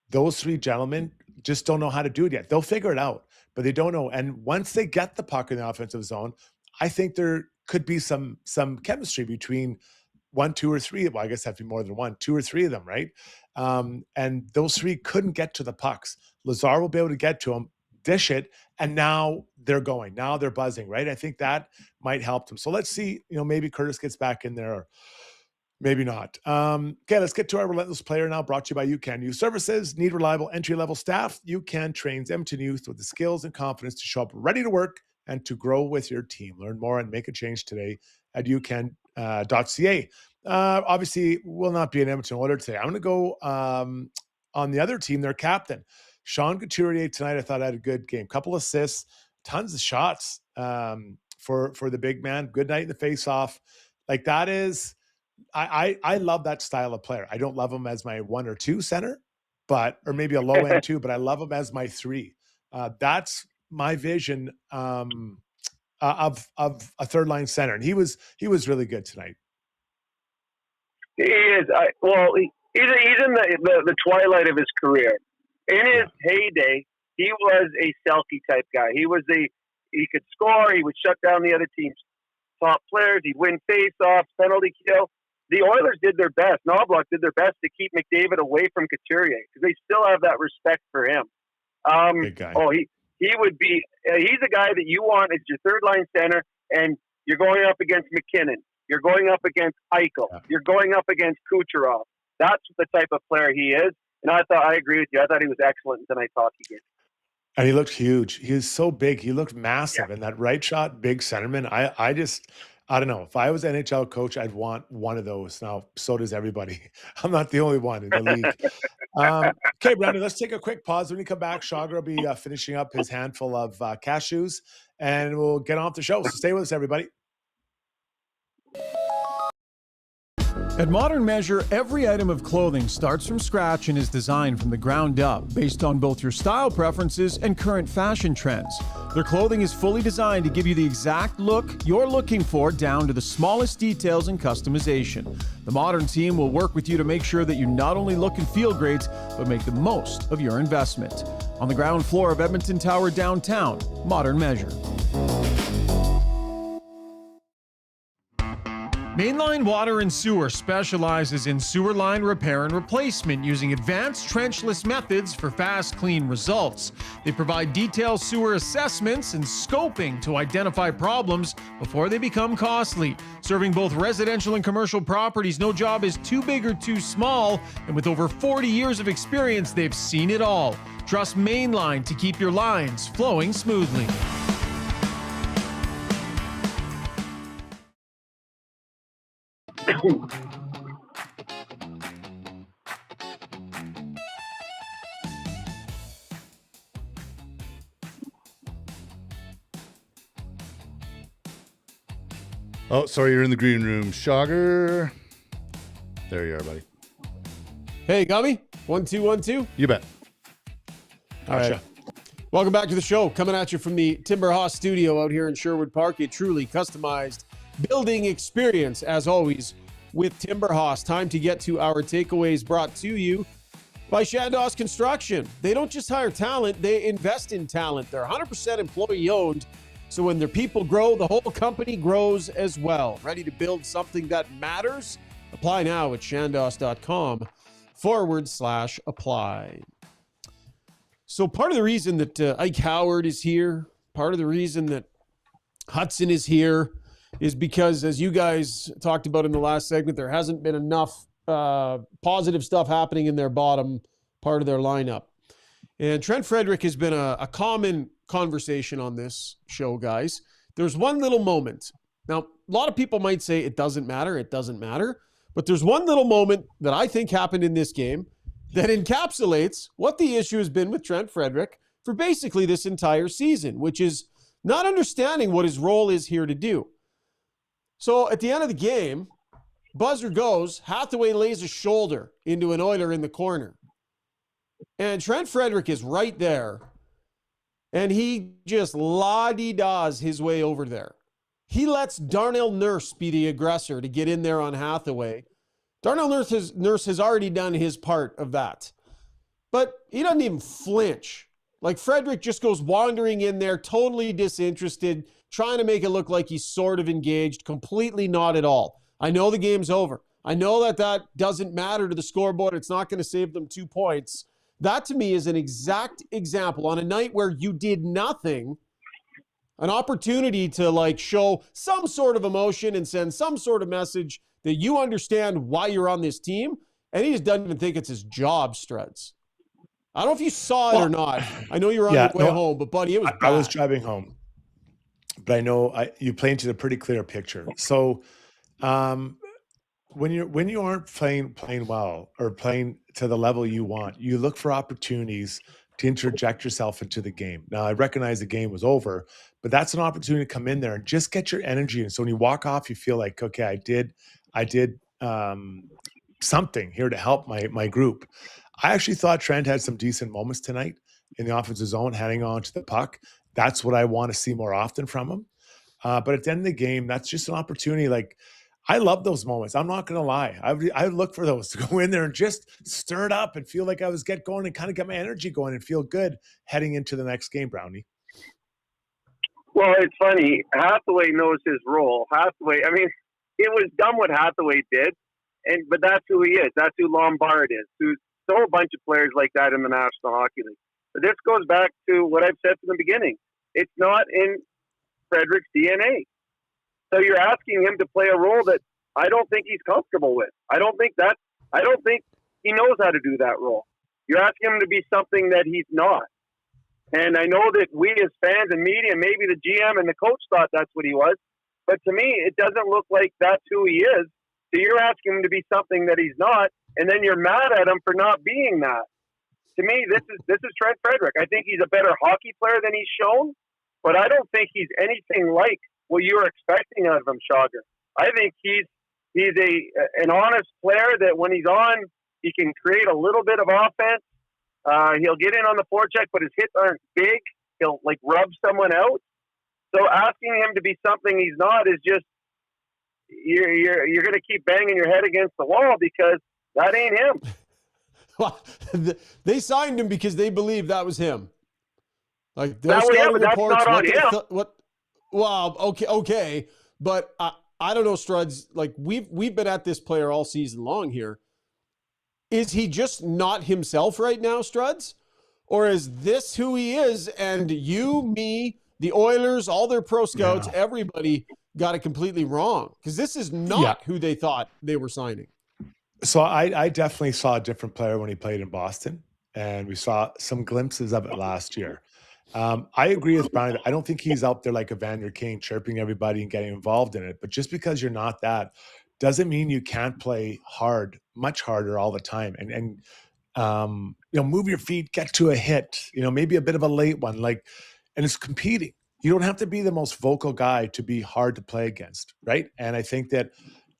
Those 3 gentlemen just don't know how to do it yet. They'll figure it out, but they don't know. And once they get the puck in the offensive zone, I think there could be some chemistry between 1, 2, or 3. Well, I guess that'd be more than 1, 2 or 3 of them, right? And those 3 couldn't get to the pucks. Lazar will be able to get to them, dish it, and now they're going. Now they're buzzing, right? I think that might help them. So let's see, maybe Curtis gets back in there. Or maybe not. Okay, let's get to our Relentless player now, brought to you by UCAN Youth Services. Need reliable entry-level staff? UCAN trains Edmonton youth with the skills and confidence to show up ready to work and to grow with your team. Learn more and make a change today at ucan.ca. Obviously, will not be an Edmonton Oiler today. I'm going to go on the other team, their captain. Sean Couturier tonight, I thought had a good game. Couple assists, tons of shots for the big man. Good night in the face-off. Like that is... I love that style of player. I don't love him as my 1 or 2 center, or maybe a low end 2, but I love him as my 3. That's my vision of a 3rd line center, and he was really good tonight. He is. He's in the twilight of his career. In his heyday, he was a Selke type guy. He could score. He would shut down the other team's top players. He'd win face-offs, penalty kill. The Oilers did their best. Knobloch did their best to keep McDavid away from Couturier because they still have that respect for him. Big guy. He would be. He's a guy that you want as your 3rd line center, and you're going up against McKinnon. You're going up against Eichel. Yeah. You're going up against Kucherov. That's the type of player he is. And I agree with you. I thought he was excellent in tonight's hockey game. And he looked huge. He was so big. He looked massive. And that right shot, big centerman. I don't know. If I was an NHL coach, I'd want one of those. Now, so does everybody. I'm not the only one in the league. Okay, Brownie, let's take a quick pause. When we come back, Shauger will be finishing up his handful of cashews, and we'll get on with the show. So stay with us, everybody. At Modern Measure, every item of clothing starts from scratch and is designed from the ground up, based on both your style preferences and current fashion trends. Their clothing is fully designed to give you the exact look you're looking for, down to the smallest details and customization. The Modern team will work with you to make sure that you not only look and feel great, but make the most of your investment. On the ground floor of Edmonton Tower downtown, Modern Measure. Mainline Water and Sewer specializes in sewer line repair and replacement using advanced trenchless methods for fast, clean results. They provide detailed sewer assessments and scoping to identify problems before they become costly. Serving both residential and commercial properties, no job is too big or too small, and with over 40 years of experience, they've seen it all. Trust Mainline to keep your lines flowing smoothly. Oh, sorry, you're in the green room. Shogger. There you are, buddy. Hey, Gummy. 1 2 1 2. You bet. All right. Welcome back to the show. Coming at you from the Timber House studio out here in Sherwood Park. A truly customized building experience, as always, with Timber House. Time to get to our takeaways brought to you by Chandos Construction. They don't just hire talent, they invest in talent. They're 100% employee owned. So when their people grow, the whole company grows as well. Ready to build something that matters? Apply now at chandos.com/apply. So part of the reason that Ike Howard is here, part of the reason that Hudson is here is because, as you guys talked about in the last segment, there hasn't been enough positive stuff happening in their bottom part of their lineup. And Trent Frederick has been a common conversation on this show, guys. There's one little moment. Now, a lot of people might say it doesn't matter. It doesn't matter. But there's one little moment that I think happened in this game that encapsulates what the issue has been with Trent Frederick for basically this entire season, which is not understanding what his role is here to do. So at the end of the game, buzzer goes, Hathaway lays a shoulder into an Oiler in the corner. And Trent Frederick is right there. And he just la-di-das his way over there. He lets Darnell Nurse be the aggressor to get in there on Hathaway. Darnell Nurse has already done his part of that. But he doesn't even flinch. Like, Frederick just goes wandering in there, totally disinterested, trying to make it look like he's sort of engaged, completely not at all. I know the game's over. I know that doesn't matter to the scoreboard. It's not going to save them 2 points. That, to me, is an exact example on a night where you did nothing, an opportunity to, like, show some sort of emotion and send some sort of message that you understand why you're on this team, and he just doesn't even think it's his job, Struds. I don't know if you saw it or not. I know you were on your way home, but, buddy, it was bad. I was driving home. But I know you painted a pretty clear picture. So when you aren't playing well or playing to the level you want, you look for opportunities to interject yourself into the game. Now, I recognize the game was over, but that's an opportunity to come in there and just get your energy. And so when you walk off, you feel like, okay, I did something here to help my group. I actually thought Trent had some decent moments tonight in the offensive zone, hanging on to the puck. That's what I want to see more often from him. But at the end of the game, that's just an opportunity. Like, I love those moments. I'm not going to lie. I look for those to go in there and just stir it up and feel like I was get going and kind of get my energy going and feel good heading into the next game, Brownie. Well, it's funny. Hathaway knows his role. Hathaway, I mean, it was dumb what Hathaway did, but that's who he is. That's who Lombard is. There's a whole bunch of players like that in the National Hockey League. But this goes back to what I've said from the beginning. It's not in Frederick's DNA. So you're asking him to play a role that I don't think he's comfortable with. I don't think he knows how to do that role. You're asking him to be something that he's not. And I know that we as fans and media, maybe the GM and the coach thought that's what he was. But to me, it doesn't look like that's who he is. So you're asking him to be something that he's not, and then you're mad at him for not being that. To me, this is Trent Frederick. I think he's a better hockey player than he's shown, but I don't think he's anything like what you were expecting out of him, Shogger. I think he's an honest player that when he's on, he can create a little bit of offense. He'll get in on the forecheck, but his hits aren't big. He'll like rub someone out. So asking him to be something he's not is just you're going to keep banging your head against the wall because that ain't him. Well, they signed him because they believed that was him. Like that was him, but that's not on him. Well, okay, but I don't know, Struds, like we've been at this player all season long here. Is he just not himself right now, Struds? Or is this who he is? And you, me, the Oilers, all their pro scouts, everybody got it completely wrong. Because this is not who they thought they were signing. So I definitely saw a different player when he played in Boston, and we saw some glimpses of it last year. I agree with Brownie. I don't think he's out there like Evander Kane chirping everybody and getting involved in it. But just because you're not that doesn't mean you can't play hard, much harder all the time. And move your feet, get to a hit, maybe a bit of a late one, and it's competing. You don't have to be the most vocal guy to be hard to play against, right? And I think that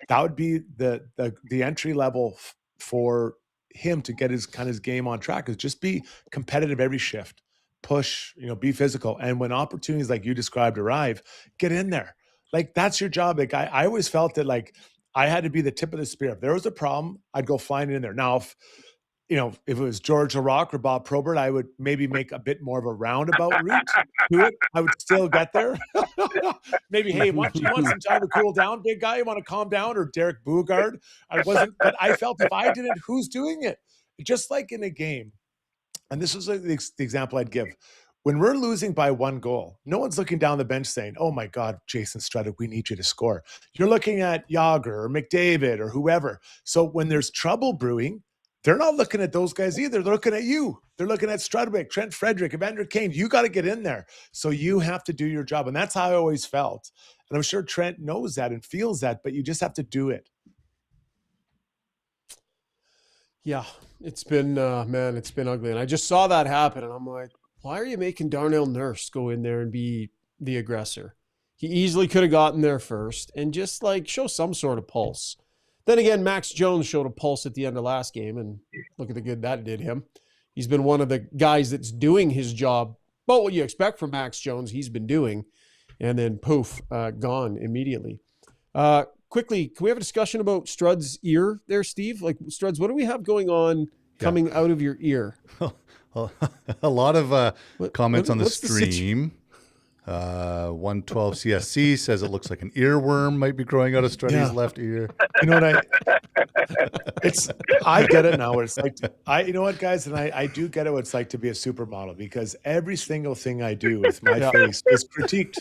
would be the entry level for him to get his game on track, is just be competitive every shift, push, be physical. And when opportunities like you described arrive, get in there. Like, that's your job. Like, I always felt that, like, I had to be the tip of the spear. If there was a problem, I'd go find it in there. Now, if it was George LaRocque or Bob Probert, I would maybe make a bit more of a roundabout route to it. I would still get there. Maybe, hey, you want some time to cool down, big guy? You want to calm down? Or Derek Boogaard? But I felt if I did it, who's doing it? Just like in a game, and this is the example I'd give. When we're losing by 1 goal, no one's looking down the bench saying, oh my God, Jason Strudwick, we need you to score. You're looking at Yager or McDavid or whoever. So when there's trouble brewing, they're not looking at those guys either. They're looking at you. They're looking at Strudwick, Trent Frederick, Evander Kane. You got to get in there. So you have to do your job. And that's how I always felt. And I'm sure Trent knows that and feels that, but you just have to do it. Yeah, it's been, it's been ugly. And I just saw that happen. And I'm like, why are you making Darnell Nurse go in there and be the aggressor? He easily could have gotten there first and just show some sort of pulse. Then again, Max Jones showed a pulse at the end of last game, and look at the good that did him. He's been one of the guys that's doing his job, but what you expect from Max Jones, he's been doing, and then poof, gone immediately. Quickly, can we have a discussion about Strud's ear there, Steve? Like, Struds, what do we have going on coming out of your ear? A lot of comments on the stream. 112 CSC says it looks like an earworm might be growing out of Struddy's left ear. You know what I get it now. It's like, you know what, guys, and I do get it what it's like to be a supermodel, because every single thing I do with my face is critiqued.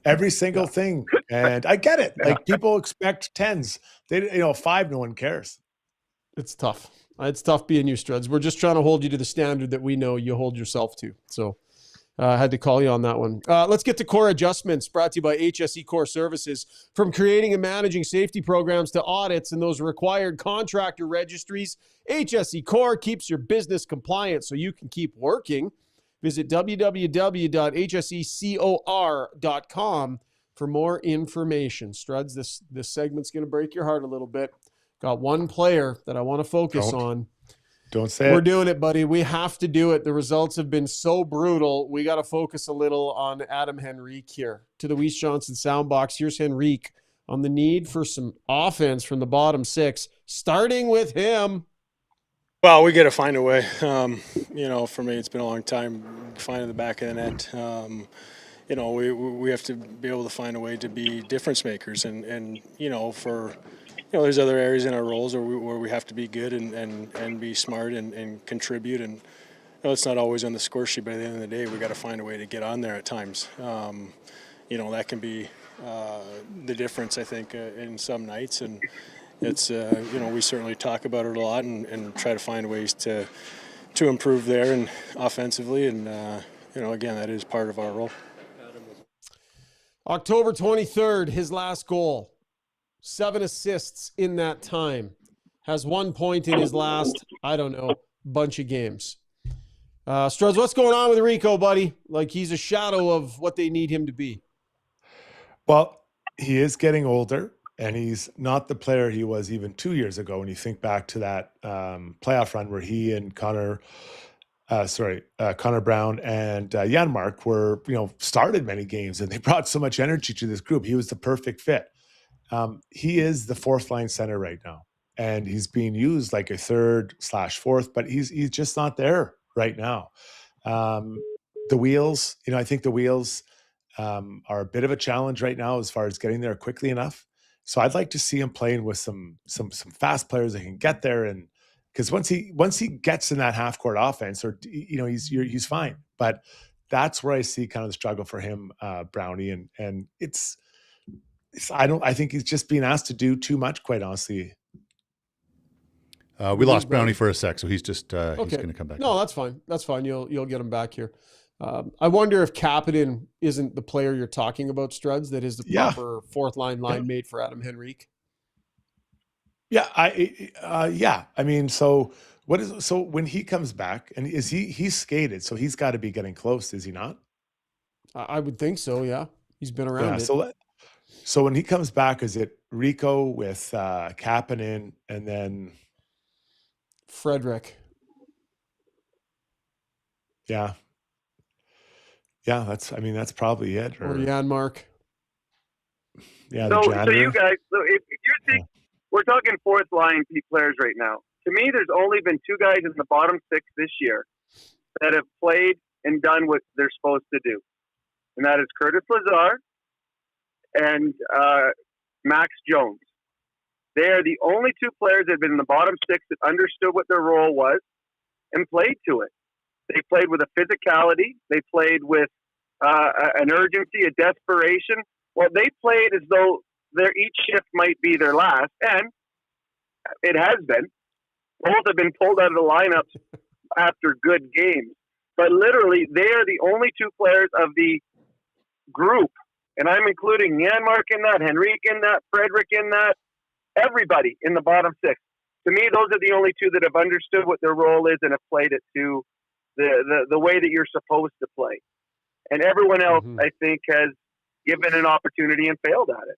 Every single thing. And I get it. Like, people expect 10s. They, 5, no one cares. It's tough. It's tough being you, Struds. We're just trying to hold you to the standard that we know you hold yourself to. So I had to call you on that one. Let's get to core adjustments, brought to you by HSE Core Services. From creating and managing safety programs to audits and those required contractor registries, HSE Core keeps your business compliant so you can keep working. Visit www.hsecor.com for more information. Struds, this segment's going to break your heart a little bit. Got one player that I want to focus on. Don't say We're it. doing it, buddy. We have to do it. The results have been so brutal. We got to focus a little on Adam Henrique here. To the Weiss Johnson soundbox, here's Henrique on the need for some offense from the bottom 6, starting with him. Well, we got to find a way. For me, it's been a long time finding the back of the net. We have to be able to find a way to be difference makers, and there's other areas in our roles where we have to be good and be smart and contribute. And it's not always on the score sheet, but at the end of the day, we got to find a way to get on there at times. That can be the difference, I think, in some nights. And it's we certainly talk about it a lot and try to find ways to improve there and offensively. And again, that is part of our role. October 23rd, his last goal. 7 assists in that time. Has 1 point in his last, bunch of games. Struds, what's going on with Rico, buddy? Like, he's a shadow of what they need him to be. Well, he is getting older, and he's not the player he was even 2 years ago. When you think back to that playoff run where he and Connor Brown and Janmark were, started many games, and they brought so much energy to this group. He was the perfect fit. He is the 4th line center right now, and he's being used like a 3rd/4th, but he's just not there right now. The wheels, I think the wheels are a bit of a challenge right now as far as getting there quickly enough. So I'd like to see him playing with some fast players that can get there, and because once he gets in that half court offense, or he's fine. But that's where I see kind of the struggle for him, Brownie, and I think he's just being asked to do too much, quite honestly. We lost Brownie for a sec, so he's just he's going to come back. No, that's fine. That's fine. You'll get him back here. I wonder if Kapanen isn't the player you're talking about, Struds, that is the proper fourth line mate for Adam Henrique. Yeah, I mean, so when he comes back, and he's skated, so he's got to be getting close, is he not? I would think so. Yeah, he's been around. So when he comes back, is it Rico with Kapanen and then Frederick? Yeah, that's probably it. Or Janmark. Yeah. So you guys, if you're thinking, we're talking fourth line players right now. To me, there's only been two guys in the bottom six this year that have played and done what they're supposed to do, and that is Curtis Lazar and Max Jones. They are the only two players that have been in the bottom six that understood what their role was and played to it. They played with a physicality. They played with an urgency, a desperation. Well, they played as though each shift might be their last, and it has been. Both have been pulled out of the lineups after good games. But literally, they are the only two players of the group, and I'm including Janmark in that, Henrique in that, Frederick in that, everybody in the bottom six. To me, those are the only two that have understood what their role is and have played it to the way that you're supposed to play. And everyone else, I think, has given an opportunity and failed at it.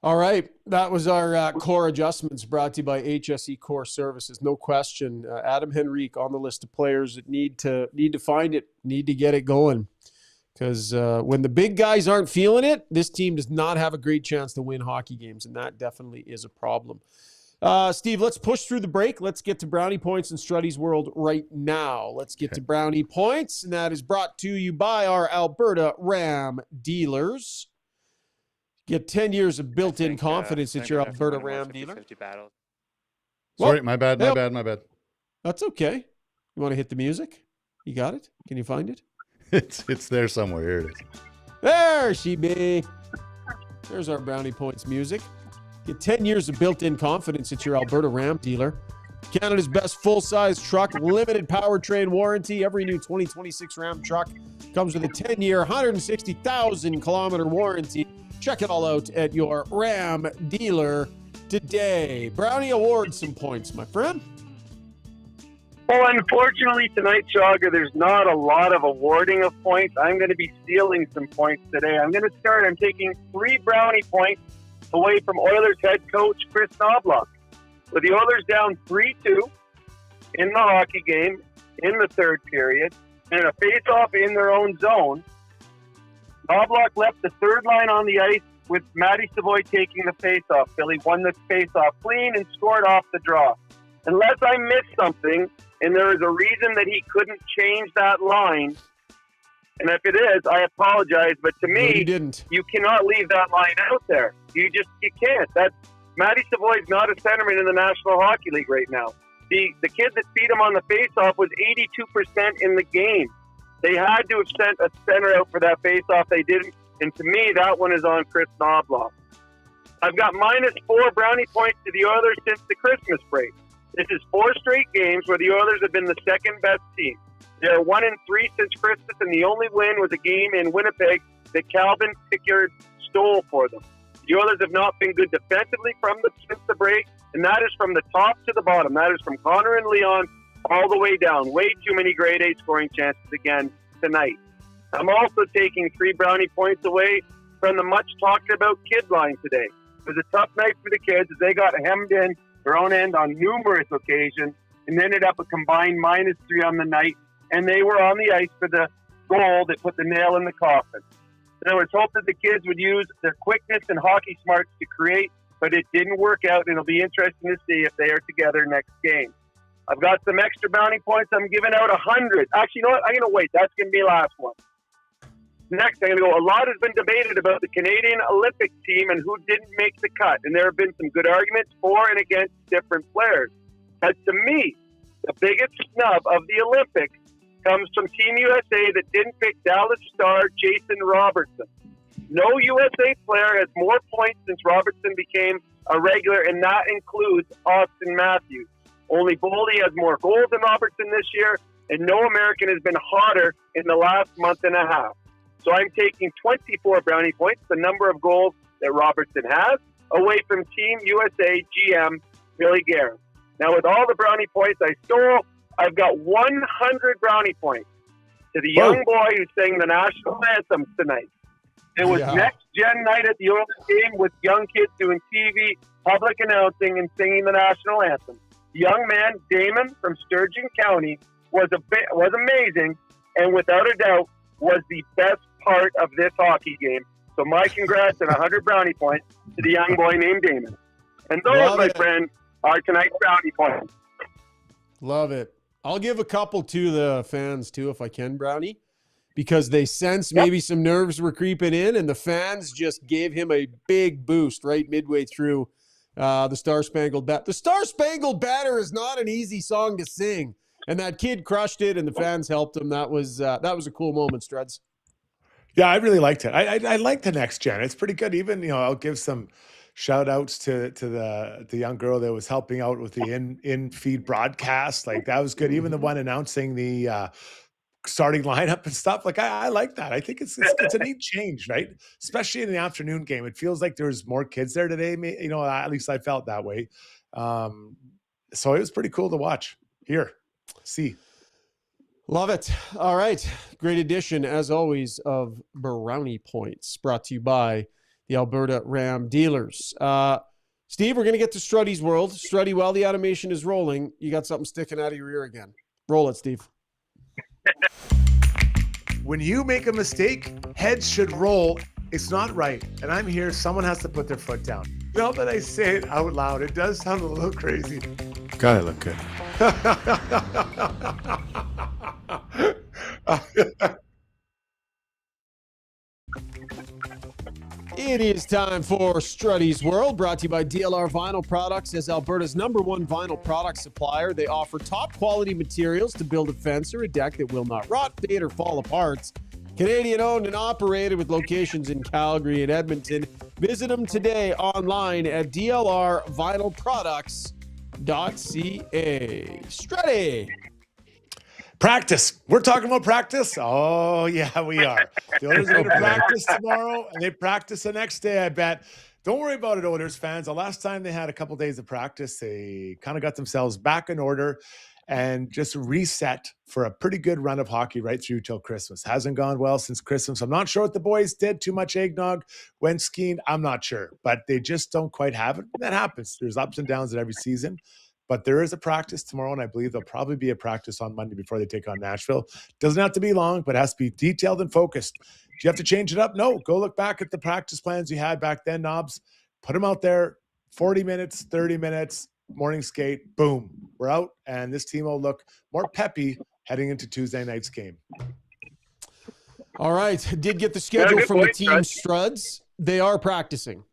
All right. That was our core adjustments brought to you by HSE Core Services. No question. Adam Henrique on the list of players that need to find it, need to get it going. Because when the big guys aren't feeling it, this team does not have a great chance to win hockey games, and that definitely is a problem. Steve, let's push through the break. Let's get to Brownie Points in Struddy's World right now. Let's get to Brownie Points, and that is brought to you by our Alberta Ram dealers. Get 10 years of built-in confidence at your Alberta Ram dealer. Sorry, my bad. That's okay. You want to hit the music? You got it? Can you find it? It's there somewhere. Here it is. There she be. There's our Brownie Points music. Get 10 years of built-in confidence at your Alberta Ram dealer. Canada's best full-size truck, limited powertrain warranty. Every new 2026 Ram truck comes with a 10-year, 160,000-kilometer warranty. Check it all out at your Ram dealer today. Brownie awards some points, my friend. Well, unfortunately tonight, Shogger, there's not a lot of awarding of points. I'm going to be stealing some points today. I'm taking 3 Brownie points away from Oilers head coach Chris Knobloch. With the Oilers down 3-2 in the hockey game in the third period, and a face-off in their own zone, Knobloch left the third line on the ice with Matty Savoy taking the face-off. Philly won the face-off clean and scored off the draw. Unless I missed something, and there is a reason that he couldn't change that line, and if it is, I apologize, but to me, you cannot leave that line out there. You can't. Matty Savoy's not a centerman in the National Hockey League right now. The kid that beat him on the face-off was 82% in the game. They had to have sent a center out for that face-off. They didn't. And to me, that one is on Chris Knobloch. I've got -4 Brownie points to the Oilers since the Christmas break. This is 4 straight games where the Oilers have been the second-best team. They're 1-3 since Christmas, and the only win was a game in Winnipeg that Calvin Pickard stole for them. The Oilers have not been good defensively since the break, and that is from the top to the bottom. That is from Connor and Leon all the way down. Way too many grade A scoring chances again tonight. I'm also taking 3 Brownie points away from the much-talked-about kid line today. It was a tough night for the kids as they got hemmed in their own end on numerous occasions and ended up a combined -3 on the night, and they were on the ice for the goal that put the nail in the coffin. There was hope that the kids would use their quickness and hockey smarts to create, but it didn't work out, and it'll be interesting to see if they are together next game. I've got some extra Brownie points. I'm giving out 100. Actually, you know what? I'm going to wait. That's going to be the last one. Next, I'm going to go. A lot has been debated about the Canadian Olympic team and who didn't make the cut. And there have been some good arguments for and against different players. But to me, the biggest snub of the Olympics comes from Team USA that didn't pick Dallas star Jason Robertson. No USA player has more points since Robertson became a regular, and that includes Austin Matthews. Only Boldy has more goals than Robertson this year, and no American has been hotter in the last month and a half. So I'm taking 24 Brownie points, the number of goals that Robertson has, away from Team USA GM Billy Guerin. Now, with all the Brownie points I stole, I've got 100 Brownie points to the young boy who sang the national anthem tonight. It was next gen night at the Oilers game with young kids doing TV, public announcing, and singing the national anthem. The young man, Damon from Sturgeon County, was amazing, and without a doubt, was the best part of this hockey game. So my congrats and 100 Brownie points to the young boy named Damon. And those, my friend, are tonight's Brownie points. Love it. I'll give a couple to the fans too, if I can, Brownie, because they sensed maybe some nerves were creeping in, and the fans just gave him a big boost right midway through the Star Spangled Banner. The Star Spangled Banner is not an easy song to sing, and that kid crushed it, and the fans helped him. That was a cool moment, Struds. Yeah, I really liked it. I like the next gen. It's pretty good. Even, I'll give some shout outs to the young girl that was helping out with the in-feed broadcast. Like, that was good. Even the one announcing the starting lineup and stuff. Like, I like that. I think it's a neat change, right? Especially in the afternoon game. It feels like there's more kids there today. At least I felt that way. So it was pretty cool to watch. See. Love it. All right. Great edition, as always, of Brownie Points, brought to you by the Alberta Ram Dealers. Steve, we're going to get to Struddy's world. Struddy, while the animation is rolling, you got something sticking out of your ear again. Roll it, Steve. When you make a mistake, heads should roll. It's not right. And I'm here. Someone has to put their foot down. Now that I say it out loud, it does sound a little crazy. Gotta look good. It is time for Struddy's World, brought to you by DLR Vinyl Products. As Alberta's #1 vinyl product supplier, they offer top quality materials to build a fence or a deck that will not rot, fade, or fall apart. Canadian owned and operated with locations in Calgary and Edmonton. Visit them today online at dlrvinylproducts.ca. Struddy. Practice. We're talking about practice. Oh, yeah, we are. The Oilers are going to practice tomorrow, and they practice the next day, I bet. Don't worry about it, Oilers fans. The last time they had a couple days of practice, they kind of got themselves back in order and just reset for a pretty good run of hockey right through till Christmas. Hasn't gone well since Christmas. I'm not sure what the boys did. Too much eggnog, went skiing. I'm not sure, but they just don't quite have it. That happens. There's ups and downs in every season. But there is a practice tomorrow, and I believe there'll probably be a practice on Monday before they take on Nashville. Doesn't have to be long, but it has to be detailed and focused. Do you have to change it up? No. Go look back at the practice plans you had back then, Knobs. Put them out there, 40 minutes, 30 minutes, morning skate, boom. We're out, and this team will look more peppy heading into Tuesday night's game. All right. Did get the schedule from the team, Struds. They are practicing.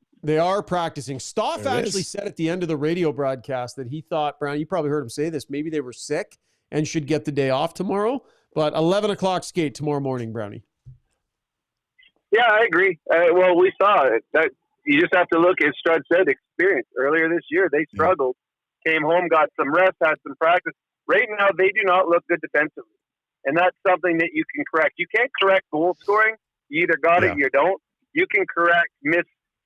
Stoff actually said at the end of the radio broadcast that he thought, Brown, you probably heard him say this, maybe they were sick and should get the day off tomorrow. But 11 o'clock skate tomorrow morning, Brownie. Yeah, I agree. Well, we saw it. That you just have to look, as Strud said, experience. Earlier this year, they struggled, came home, got some rest, had some practice. Right now, they do not look good defensively. And that's something that you can correct. You can't correct goal scoring. You either got it or you don't. You can correct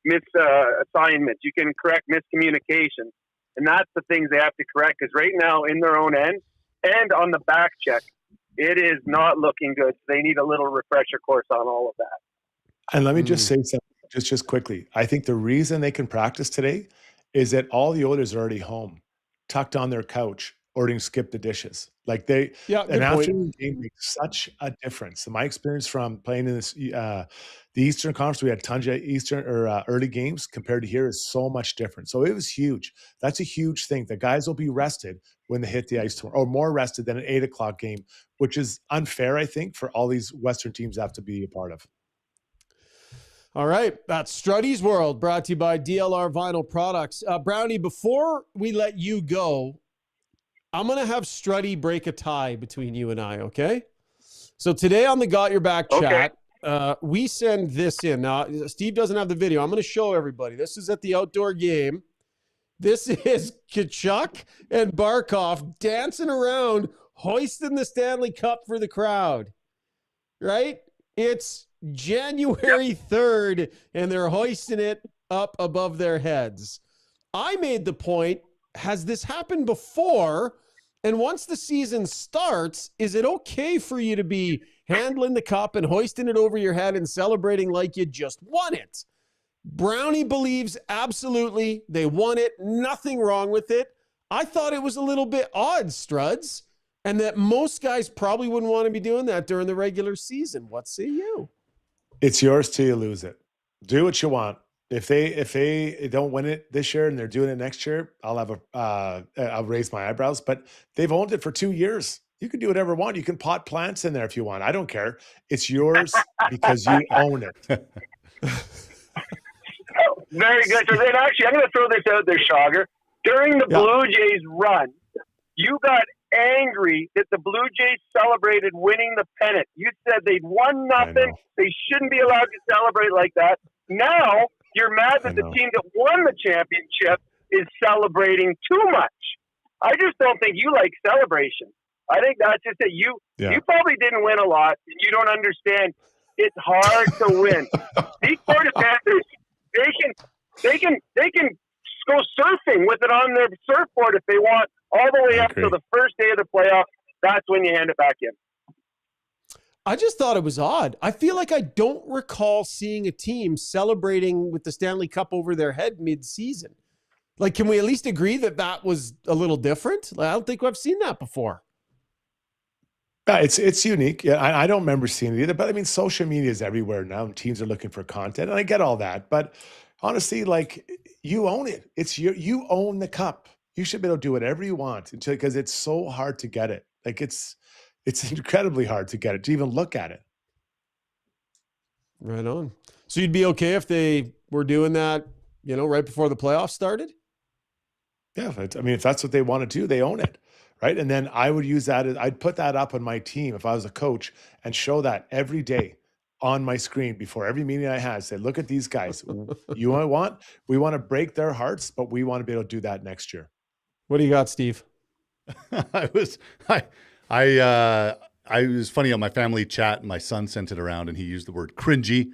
assignments. You can correct miscommunication. And that's the things they have to correct, because right now, in their own end and on the back check, it is not looking good. They need a little refresher course on all of that. And let me just say something just quickly. I think the reason they can practice today is that all the Oilers are already home, tucked on their couch, ordering skip the dishes. Like an afternoon game makes such a difference. In my experience from playing in this, the Eastern Conference, we had tons of early games compared to here is so much different. So it was huge. That's a huge thing. The guys will be rested when they hit the ice tomorrow, or more rested than an 8 o'clock game, which is unfair, I think, for all these Western teams have to be a part of. All right, that's Struddy's World, brought to you by DLR Vinyl Products. Brownie, before we let you go, I'm going to have Struddy break a tie between you and I, okay? So today on the Got Your Back chat, we send this in. Now, Steve doesn't have the video. I'm going to show everybody. This is at the outdoor game. This is Tkachuk and Barkov dancing around, hoisting the Stanley Cup for the crowd, right? It's January 3rd, and they're hoisting it up above their heads. I made the point, has this happened before? And once the season starts, is it okay for you to be handling the cup and hoisting it over your head and celebrating like you just won it? Brownie believes absolutely they won it. Nothing wrong with it. I thought it was a little bit odd, Struds, and that most guys probably wouldn't want to be doing that during the regular season. What say you? It's yours till you lose it. Do what you want. If they don't win it this year and they're doing it next year, I'll raise my eyebrows. But they've owned it for 2 years. You can do whatever you want. You can pot plants in there if you want. I don't care. It's yours because you own it. Very good. So then, actually, I'm going to throw this out there, Shogger. During the Blue Jays run, you got angry that the Blue Jays celebrated winning the pennant. You said they'd won nothing. They shouldn't be allowed to celebrate like that. Now you're mad that the team that won the championship is celebrating too much. I just don't think you like celebration. I think that's just that you probably didn't win a lot. You don't understand. It's hard to win. These Florida Panthers, they can go surfing with it on their surfboard if they want, all the way up to the first day of the playoffs. That's when you hand it back in. I just thought it was odd. I feel like I don't recall seeing a team celebrating with the Stanley Cup over their head mid-season. Like, can we at least agree that that was a little different? I don't think I've seen that before. Yeah, it's unique. Yeah, I don't remember seeing it either. But I mean, social media is everywhere now, and teams are looking for content, and I get all that. But honestly, like, you own it. It's you own the cup. You should be able to do whatever you want because it's so hard to get it. Like, it's incredibly hard to get it, to even look at it. Right on. So you'd be okay if they were doing that, right before the playoffs started? Yeah, I mean, if that's what they want to do, they own it, right? And then I would use that. I'd put that up on my team if I was a coach and show that every day on my screen before every meeting I had. Say, look at these guys. We want to break their hearts, but we want to be able to do that next year. What do you got, Steve? I was funny on my family chat. My son sent it around, and he used the word cringy.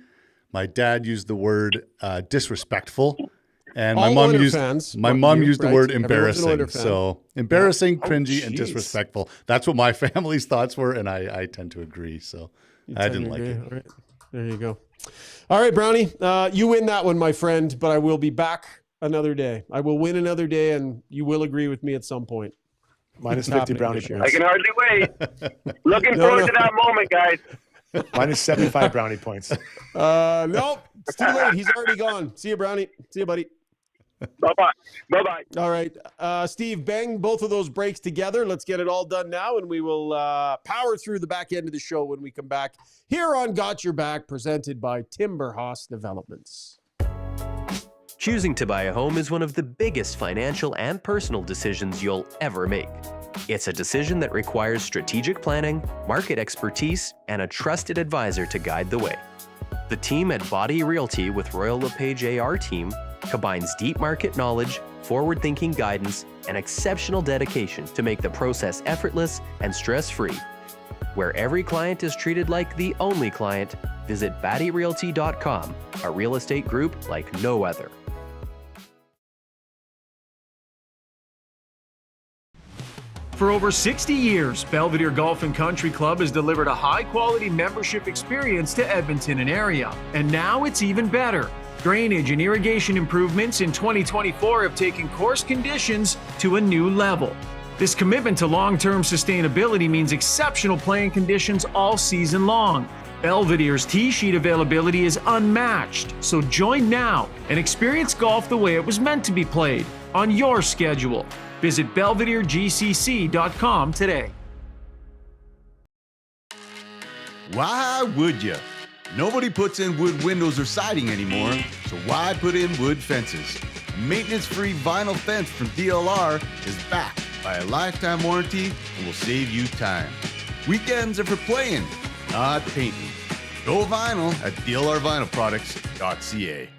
My dad used the word disrespectful, and my mom used the word embarrassing. So embarrassing, cringy, and disrespectful. That's what my family's thoughts were, and I tend to agree. So I didn't like it. All right. There you go. All right, Brownie, you win that one, my friend. But I will be back another day. I will win another day, and you will agree with me at some point. Minus 50 brownie points. I can hardly wait. Looking forward to that moment, guys. Minus 75 brownie points. Nope. It's too late. He's already gone. See you, Brownie. See you, buddy. Bye-bye. Bye-bye. All right. Steve, bang both of those breaks together. Let's get it all done now, and we will power through the back end of the show when we come back here on Got Your Back, presented by Timberhouse Developments. Choosing to buy a home is one of the biggest financial and personal decisions you'll ever make. It's a decision that requires strategic planning, market expertise, and a trusted advisor to guide the way. The team at Body Realty with Royal LePage AR team combines deep market knowledge, forward-thinking guidance, and exceptional dedication to make the process effortless and stress-free. Where every client is treated like the only client, visit BattyRealty.com, a real estate group like no other. For over 60 years, Belvedere Golf and Country Club has delivered a high-quality membership experience to Edmonton and area. And now it's even better. Drainage and irrigation improvements in 2024 have taken course conditions to a new level. This commitment to long-term sustainability means exceptional playing conditions all season long. Belvedere's tee sheet availability is unmatched, so join now and experience golf the way it was meant to be played, on your schedule. Visit BelvedereGCC.com today. Why would you? Nobody puts in wood windows or siding anymore, so why put in wood fences? Maintenance-free vinyl fence from DLR is backed by a lifetime warranty and will save you time. Weekends are for playing, not painting. Go vinyl at dlrvinylproducts.ca.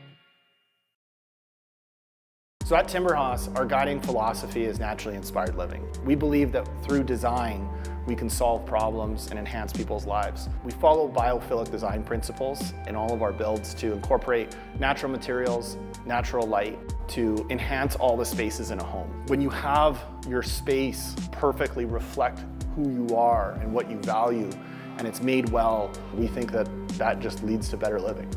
So at Timberhouse, our guiding philosophy is naturally inspired living. We believe that through design, we can solve problems and enhance people's lives. We follow biophilic design principles in all of our builds to incorporate natural materials, natural light, to enhance all the spaces in a home. When you have your space perfectly reflect who you are and what you value, and it's made well, we think that that just leads to better living.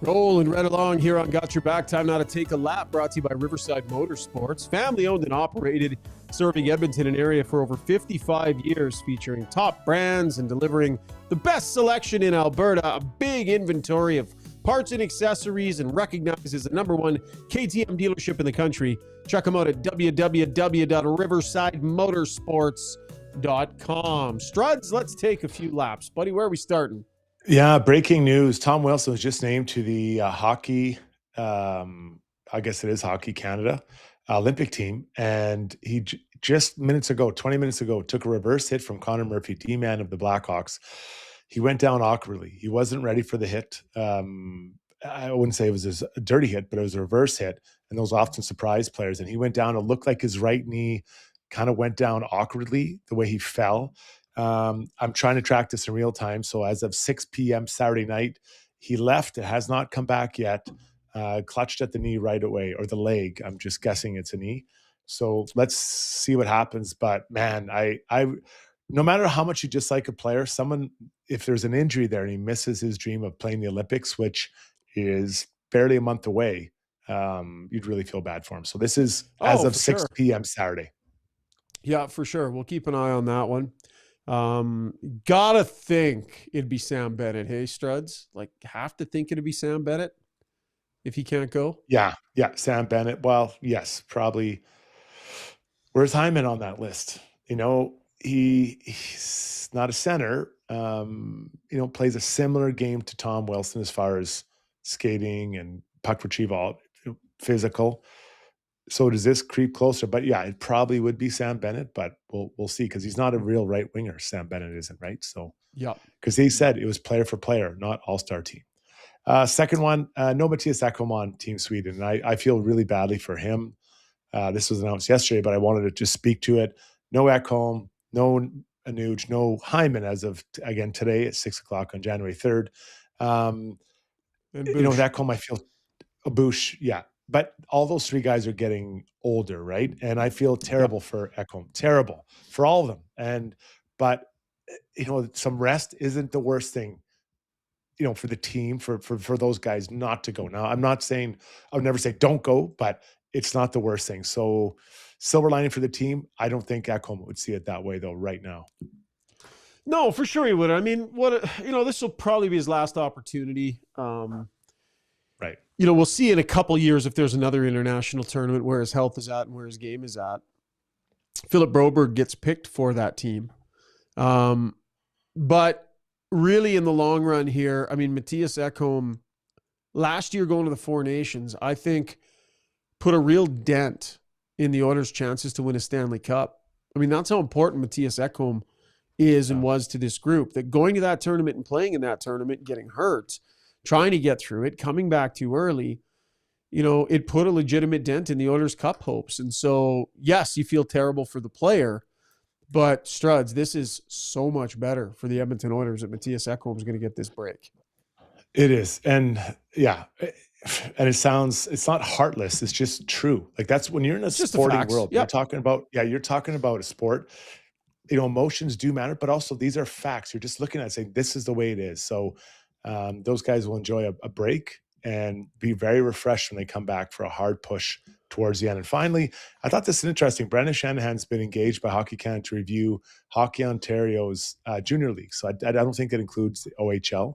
Rolling right along here on Got Your Back. Time now to take a lap, brought to you by Riverside Motorsports. Family owned and operated, serving Edmonton and area for over 55 years, featuring top brands and delivering the best selection in Alberta. A big inventory of parts and accessories, and recognized as the #1 KTM dealership in the country. Check them out at www.riversidemotorsports.com. Struds, let's take a few laps. Buddy, where are we starting? Yeah, breaking news. Tom Wilson was just named to the hockey, I guess it is Hockey Canada Olympic team. And he just 20 minutes ago, took a reverse hit from Connor Murphy, D-man of the Blackhawks. He went down awkwardly. He wasn't ready for the hit. I wouldn't say it was a dirty hit, but it was a reverse hit. And those often surprise players. And he went down. It looked like his right knee kind of went down awkwardly the way he fell. I'm trying to track this in real time. So as of 6 p.m. Saturday night, he left. It has not come back yet. Clutched at the knee right away, or the leg. I'm just guessing it's a knee. So let's see what happens. But man, I no matter how much you dislike a player, if there's an injury there and he misses his dream of playing the Olympics, which is barely a month away, you'd really feel bad for him. So this is as of 6 p.m. Saturday. Yeah, for sure. We'll keep an eye on that one. Gotta think it'd be Sam Bennett. Hey, Struds, like have to think it'd be Sam Bennett if he can't go. Yeah, Sam Bennett. Well, yes, probably. Where's Hyman on that list? You know, he's not a center. Plays a similar game to Tom Wilson as far as skating and puck retrieval, physical. So does this creep closer? But yeah, it probably would be Sam Bennett, but we'll see, because he's not a real right winger. Sam Bennett isn't, right? So yeah, because he said it was player for player, not all-star team. Second one, no Mattias Ekholm on Team Sweden. And I feel really badly for him. This was announced yesterday, but I wanted to just speak to it. No Ekholm, no Anuj, no Hyman as of, again, today at 6 o'clock on January 3rd. With Ekholm, I feel Bush, yeah. But all those three guys are getting older, right? And I feel terrible for Ekholm, terrible for all of them. But some rest isn't the worst thing, for the team, for those guys not to go. Now, I'm not saying, I would never say don't go, but it's not the worst thing. So silver lining for the team. I don't think Ekholm would see it that way though right now. No, for sure he would. I mean, this will probably be his last opportunity. Right. We'll see in a couple years if there's another international tournament where his health is at and where his game is at. Philip Broberg gets picked for that team. But really in the long run here, I mean, Mattias Ekholm, last year going to the Four Nations, I think put a real dent in the Oilers' chances to win a Stanley Cup. I mean, that's how important Mattias Ekholm is and was to this group, that going to that tournament and playing in that tournament, getting hurt, trying to get through it, coming back too early, it put a legitimate dent in the Oilers' Cup hopes. And so, yes, you feel terrible for the player, but Struds, this is so much better for the Edmonton Oilers that Mattias Ekholm is going to get this break. It is. And yeah, and it's not heartless. It's just true. Like that's when you're in a sporting world, yep. You're talking about a sport, emotions do matter, but also these are facts. You're just looking at it saying, this is the way it is. So, those guys will enjoy a break. and be very refreshed when they come back for a hard push towards the end. And finally, I thought this is interesting. Brendan Shanahan's been engaged by Hockey Canada to review Hockey Ontario's junior league. So I don't think it includes the OHL.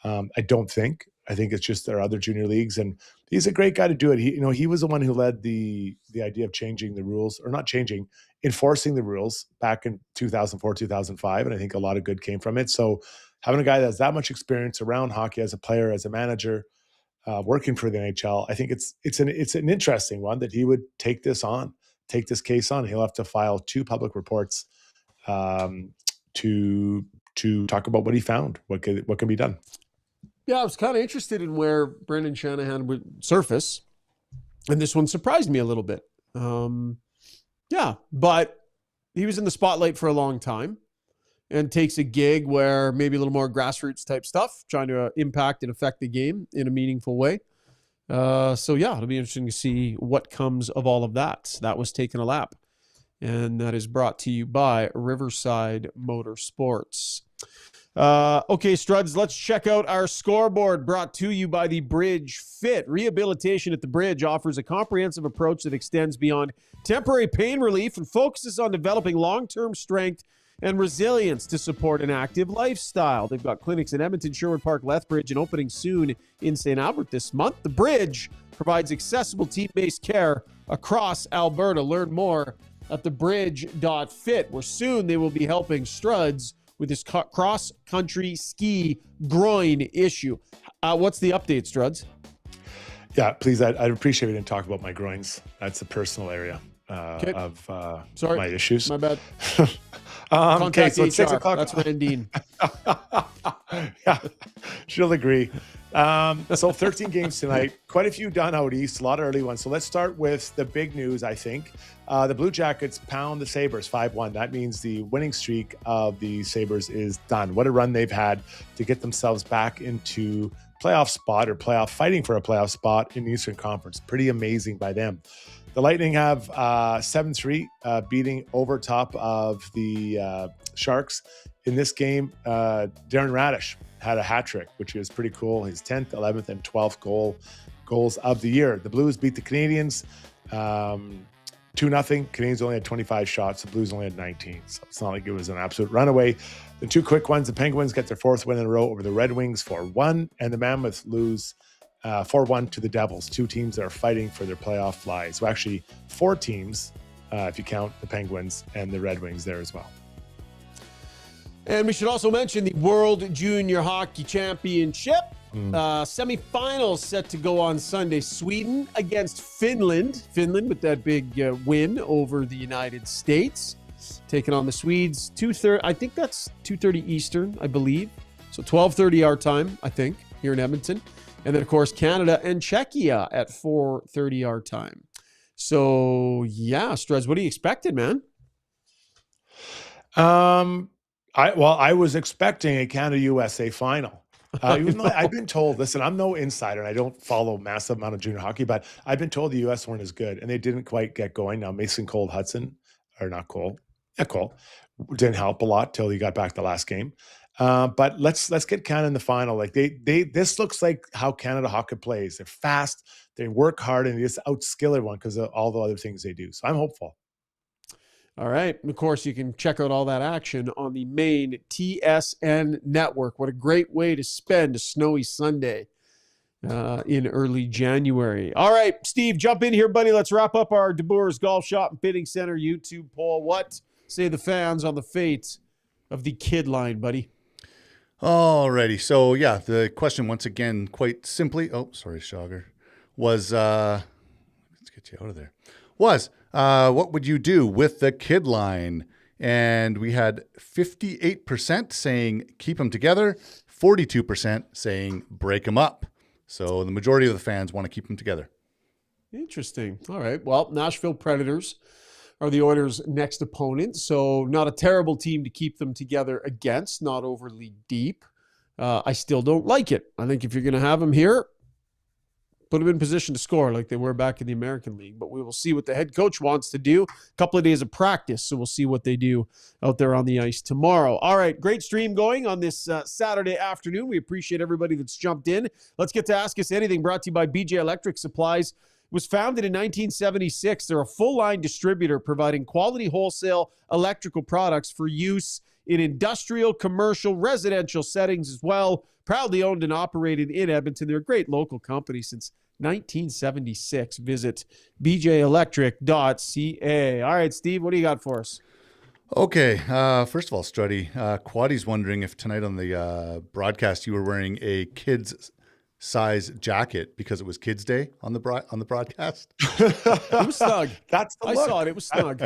I don't think. I think it's just their other junior leagues, and he's a great guy to do it. He was the one who led the idea of changing the rules, or not changing, enforcing the rules back in 2004, 2005, and I think a lot of good came from it. So having a guy that has that much experience around hockey as a player, as a manager, working for the NHL, I think it's an interesting one that he would take this case on. He'll have to file 2 public reports to talk about what he found, what can be done. Yeah, I was kind of interested in where Brendan Shanahan would surface, and this one surprised me a little bit. Yeah, but he was in the spotlight for a long time and takes a gig where maybe a little more grassroots type stuff, trying to impact and affect the game in a meaningful way. So yeah, it'll be interesting to see what comes of all of that. That was Taking a Lap, and that is brought to you by Riverside Motorsports. Okay, Struds, let's check out our scoreboard, brought to you by the Bridge Fit. Rehabilitation at the Bridge offers a comprehensive approach that extends beyond temporary pain relief and focuses on developing long-term strength and resilience to support an active lifestyle. They've got clinics in Edmonton, Sherwood Park, Lethbridge, and opening soon in St. Albert this month. The Bridge provides accessible team-based care across Alberta. Learn more at thebridge.fit, where soon they will be helping Struds with this cross-country ski groin issue. What's the update, Struds? Yeah, please, I'd appreciate it and talk about my groins. That's a personal area of my issues. My bad. Okay, so it's 6 HR. o'clock. That's Randine. Yeah, she'll agree. So 13 games tonight, quite a few done out east, a lot of early ones. So let's start with the big news, I think. The Blue Jackets pound the Sabres 5-1. That means the winning streak of the Sabres is done. What a run they've had to get themselves back into fighting for a playoff spot in the Eastern Conference. Pretty amazing by them. The Lightning have 7-3, beating over top of the Sharks. In this game, Darren Radish had a hat trick, which was pretty cool. His 10th, 11th, and 12th goals of the year. The Blues beat the Canadians 2-0. Canadians only had 25 shots. The Blues only had 19. So it's not like it was an absolute runaway. The 2 quick ones, the Penguins get their 4th win in a row over the Red Wings 4-1, and the Mammoths lose 4-1 to the Devils. 2 teams that are fighting for their playoff flies. So actually 4 teams, if you count the Penguins and the Red Wings there as well. And we should also mention the World Junior Hockey Championship. Semifinals set to go on Sunday. Sweden against Finland. Finland with that big win over the United States. Taking on the Swedes. 2:30. I think that's 2:30 Eastern, I believe. So 12:30 our time, I think, here in Edmonton. And then, of course, Canada and Czechia at 4:30 our time. So, yeah, Struds, what are you expecting, man? I was expecting a Canada-USA final. Even though I've been told, listen, I'm no insider and I don't follow massive amount of junior hockey, but I've been told the U.S. weren't as good and they didn't quite get going. Now, Mason Cole, didn't help a lot till he got back the last game. But let's get Canada in the final. Like this looks like how Canada hockey plays. They're fast, they work hard, and they just outskill everyone because of all the other things they do. So I'm hopeful. All right. Of course, you can check out all that action on the main TSN network. What a great way to spend a snowy Sunday in early January. All right, Steve, jump in here, buddy. Let's wrap up our DeBoer's Golf Shop and Fitting Center YouTube poll. What say the fans on the fate of the kid line, buddy? Alrighty. So, yeah, the question once again, quite simply, Schauger, was, let's get you out of there, what would you do with the kid line? And we had 58% saying keep them together, 42% saying break them up. So the majority of the fans want to keep them together. Interesting. All right. Well, Nashville Predators are the Oilers' next opponent. So not a terrible team to keep them together against, not overly deep. I still don't like it. I think if you're going to have them here, put them in position to score like they were back in the American League. But we will see what the head coach wants to do. A couple of days of practice, so we'll see what they do out there on the ice tomorrow. All right, great stream going on this Saturday afternoon. We appreciate everybody that's jumped in. Let's get to Ask Us Anything, brought to you by BJ Electric Supplies. Was founded in 1976. They're a full-line distributor providing quality wholesale electrical products for use in industrial, commercial, residential settings as well. Proudly owned and operated in Edmonton. They're a great local company since 1976. Visit bjelectric.ca. All right, Steve, what do you got for us? Okay. First of all, Struddy, Quaddy's wondering if tonight on the broadcast you were wearing a kid's size jacket because it was Kids Day on the broadcast. It was snug. That's the look. I saw it. It was snug.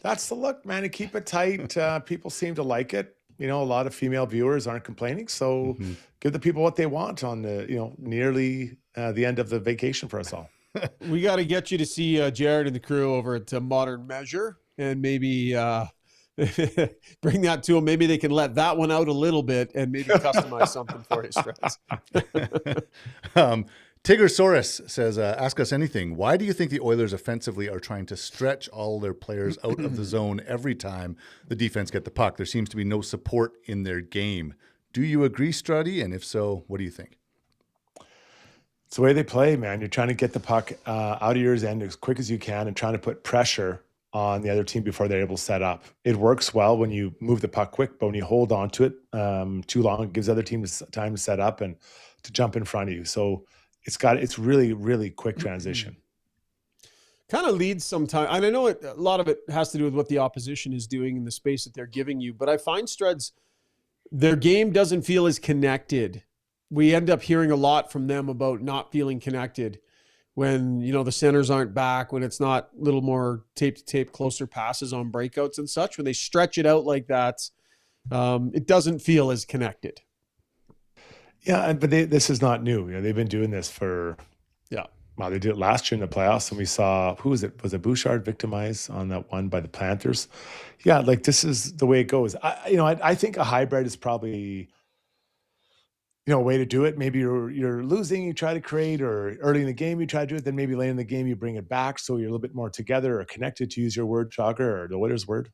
That's the look, man. You keep it tight. People seem to like it. You know, a lot of female viewers aren't complaining. So give the people what they want on the, nearly the end of the vacation for us all. We got to get you to see Jared and the crew over at Modern Measure and maybe bring that to them. Maybe they can let that one out a little bit and maybe customize something for you, Stress. Tigersaurus says, ask us anything. Why do you think the Oilers offensively are trying to stretch all their players out of the zone every time the defense get the puck? There seems to be no support in their game. Do you agree, Struddy? And if so, what do you think? It's the way they play, man. You're trying to get the puck out of your end as quick as you can and trying to put pressure on the other team before they're able to set up. It works well when you move the puck quick, but when you hold on to it too long, it gives other teams time to set up and to jump in front of you. So it's really, really quick transition. Kind of leads sometimes. And I know a lot of it has to do with what the opposition is doing in the space that they're giving you, but I find Struds, their game doesn't feel as connected. We end up hearing a lot from them about not feeling connected when, the centers aren't back, when it's not a little more tape to tape, closer passes on breakouts and such. When they stretch it out like that, it doesn't feel as connected. Yeah, but this is not new. They've been doing this for, they did it last year in the playoffs, and we saw, who was it? Was it Bouchard victimized on that one by the Panthers? Yeah, like this is the way it goes. I think a hybrid is probably, a way to do it. Maybe you're losing, you try to create, or early in the game you try to do it. Then maybe late in the game you bring it back, so you're a little bit more together or connected, to use your word, Jogger, or the Oilers' word.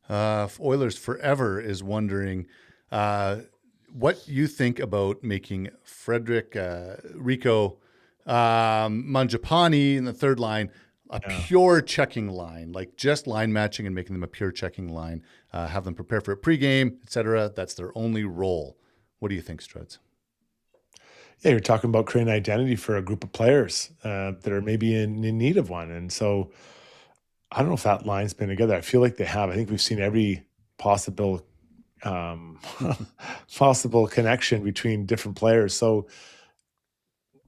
Oilers Forever is wondering what you think about making Frederick, Rico, Mangiapane in the third line a pure checking line, like just line matching and making them a pure checking line. Have them prepare for a pregame, etc. That's their only role. What do you think, Struds? Yeah, you're talking about creating identity for a group of players that are maybe in need of one. And so I don't know if that line's been together. I feel like they have. I think we've seen every possible connection between different players. So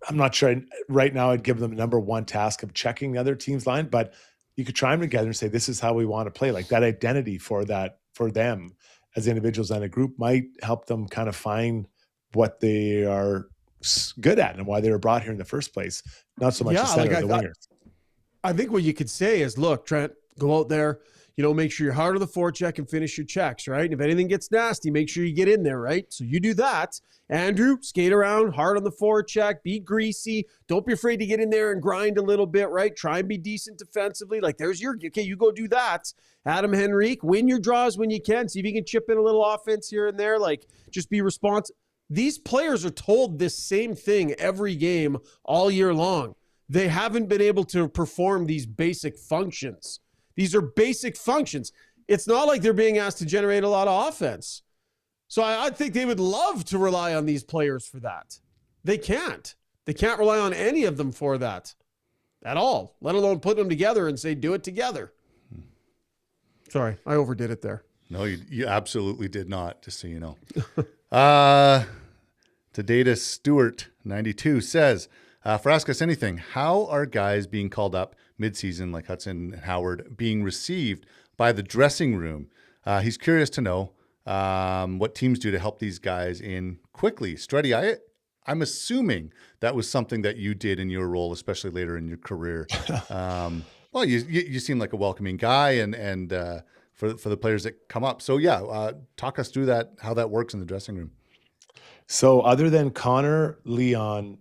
I'm not sure right now I'd give them the number one task of checking the other team's line, but you could try them together and say, this is how we want to play. Like that identity for them as individuals and a group might help them kind of find what they are good at and why they were brought here in the first place. Not so much the center of the wingers. I think what you could say is, look, Trent, go out there, make sure you're hard on the forecheck and finish your checks, right? And if anything gets nasty, make sure you get in there, right? So you do that. Andrew, skate around, hard on the forecheck, be greasy. Don't be afraid to get in there and grind a little bit, right? Try and be decent defensively. Like you go do that. Adam Henrique, win your draws when you can. See if you can chip in a little offense here and there. Like just be responsive. These players are told this same thing every game all year long. They haven't been able to perform these basic functions. These are basic functions. It's not like they're being asked to generate a lot of offense. So I think they would love to rely on these players for that. They can't. They can't rely on any of them for that at all, let alone put them together and say, do it together. Sorry, I overdid it there. No, you absolutely did not, just so you know. Data Stewart 92 says, for Ask Us Anything, how are guys being called up midseason like Hudson and Howard being received by the dressing room? He's curious to know what teams do to help these guys in quickly. Struddy, I'm assuming that was something that you did in your role, especially later in your career. Well, you seem like a welcoming guy and for the players that come up. So yeah, talk us through that, how that works in the dressing room. So other than Connor, Leon,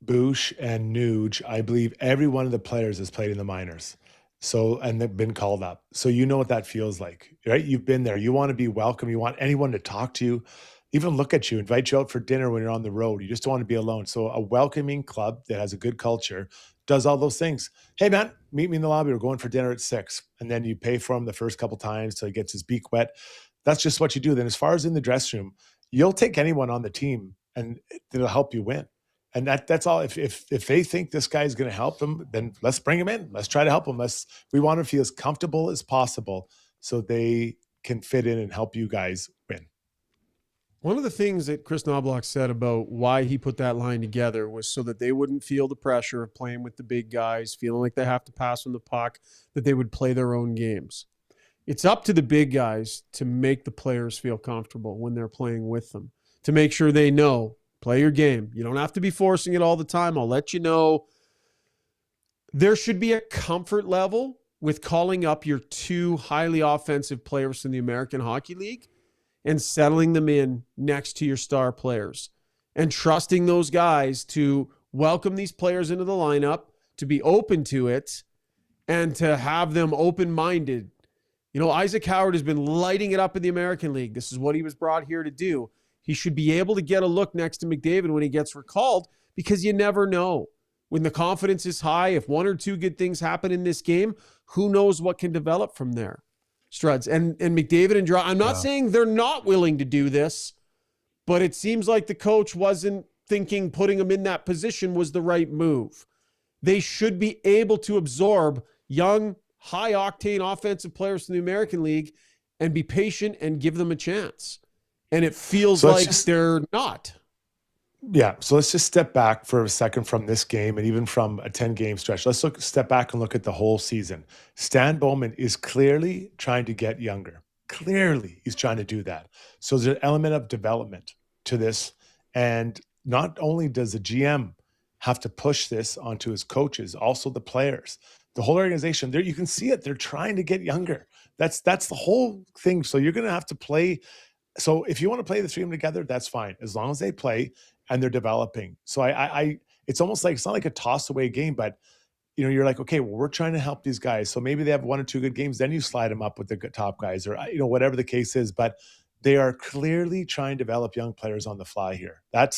Boosh, and Nuge, I believe every one of the players has played in the minors. So, and they've been called up. So you know what that feels like, right? You've been there. You want to be welcome. You want anyone to talk to you, even look at you, invite you out for dinner when you're on the road. You just don't want to be alone. So a welcoming club that has a good culture does all those things. Hey man, meet me in the lobby. We're going for dinner at 6. And then you pay for him the first couple times till he gets his beak wet. That's just what you do. Then as far as in the dressing room, you'll take anyone on the team and it'll help you win. And that's all. If they think this guy is going to help them, then let's bring him in. Let's try to help him. We want to feel as comfortable as possible so they can fit in and help you guys win. One of the things that Chris Knobloch said about why he put that line together was so that they wouldn't feel the pressure of playing with the big guys, feeling like they have to pass them the puck, that they would play their own games. It's up to the big guys to make the players feel comfortable when they're playing with them, to make sure they know, play your game. You don't have to be forcing it all the time. I'll let you know. There should be a comfort level with calling up your 2 highly offensive players from the American Hockey League and settling them in next to your star players and trusting those guys to welcome these players into the lineup, to be open to it, and to have them open-minded. You know, Isaac Howard has been lighting it up in the American League. This is what he was brought here to do. He should be able to get a look next to McDavid when he gets recalled, because you never know. When the confidence is high, if 1 or 2 good things happen in this game, who knows what can develop from there? Struds. And McDavid and Draw, I'm not saying they're not willing to do this, but it seems like the coach wasn't thinking putting them in that position was the right move. They should be able to absorb young, high-octane offensive players from the American League and be patient and give them a chance. And it feels like they're not. Yeah. So let's just step back for a second from this game and even from a 10-game stretch. Let's step back and look at the whole season. Stan Bowman is clearly trying to get younger. Clearly, he's trying to do that. So there's an element of development to this. And not only does the GM have to push this onto his coaches, also the players, the whole organization. There, you can see it. They're trying to get younger. That's the whole thing. So you're going to have to play. So if you want to play the 3 of them together, that's fine, as long as they play and they're developing. So it's almost like, it's not like a toss away game, but you know, you're like, okay, well, we're trying to help these guys. So maybe they have 1 or 2 good games, then you slide them up with the top guys, or you know, whatever the case is. But they are clearly trying to develop young players on the fly here. That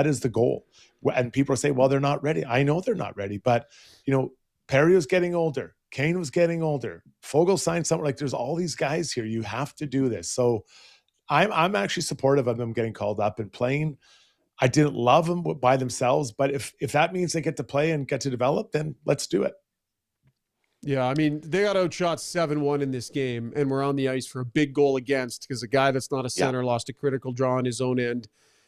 is the goal. And people say, well, they're not ready. I know they're not ready, but you know, Perry was getting older. Kane was getting older. Fogle signed something. Like, there's all these guys here. You have to do this. So I'm actually supportive of them getting called up and playing. I didn't love them by themselves, but if that means they get to play and get to develop, then let's do it. Yeah, I mean, they got outshot 7-1 in this game, and we're on the ice for a big goal against because a guy that's not a center lost a critical draw on his own end.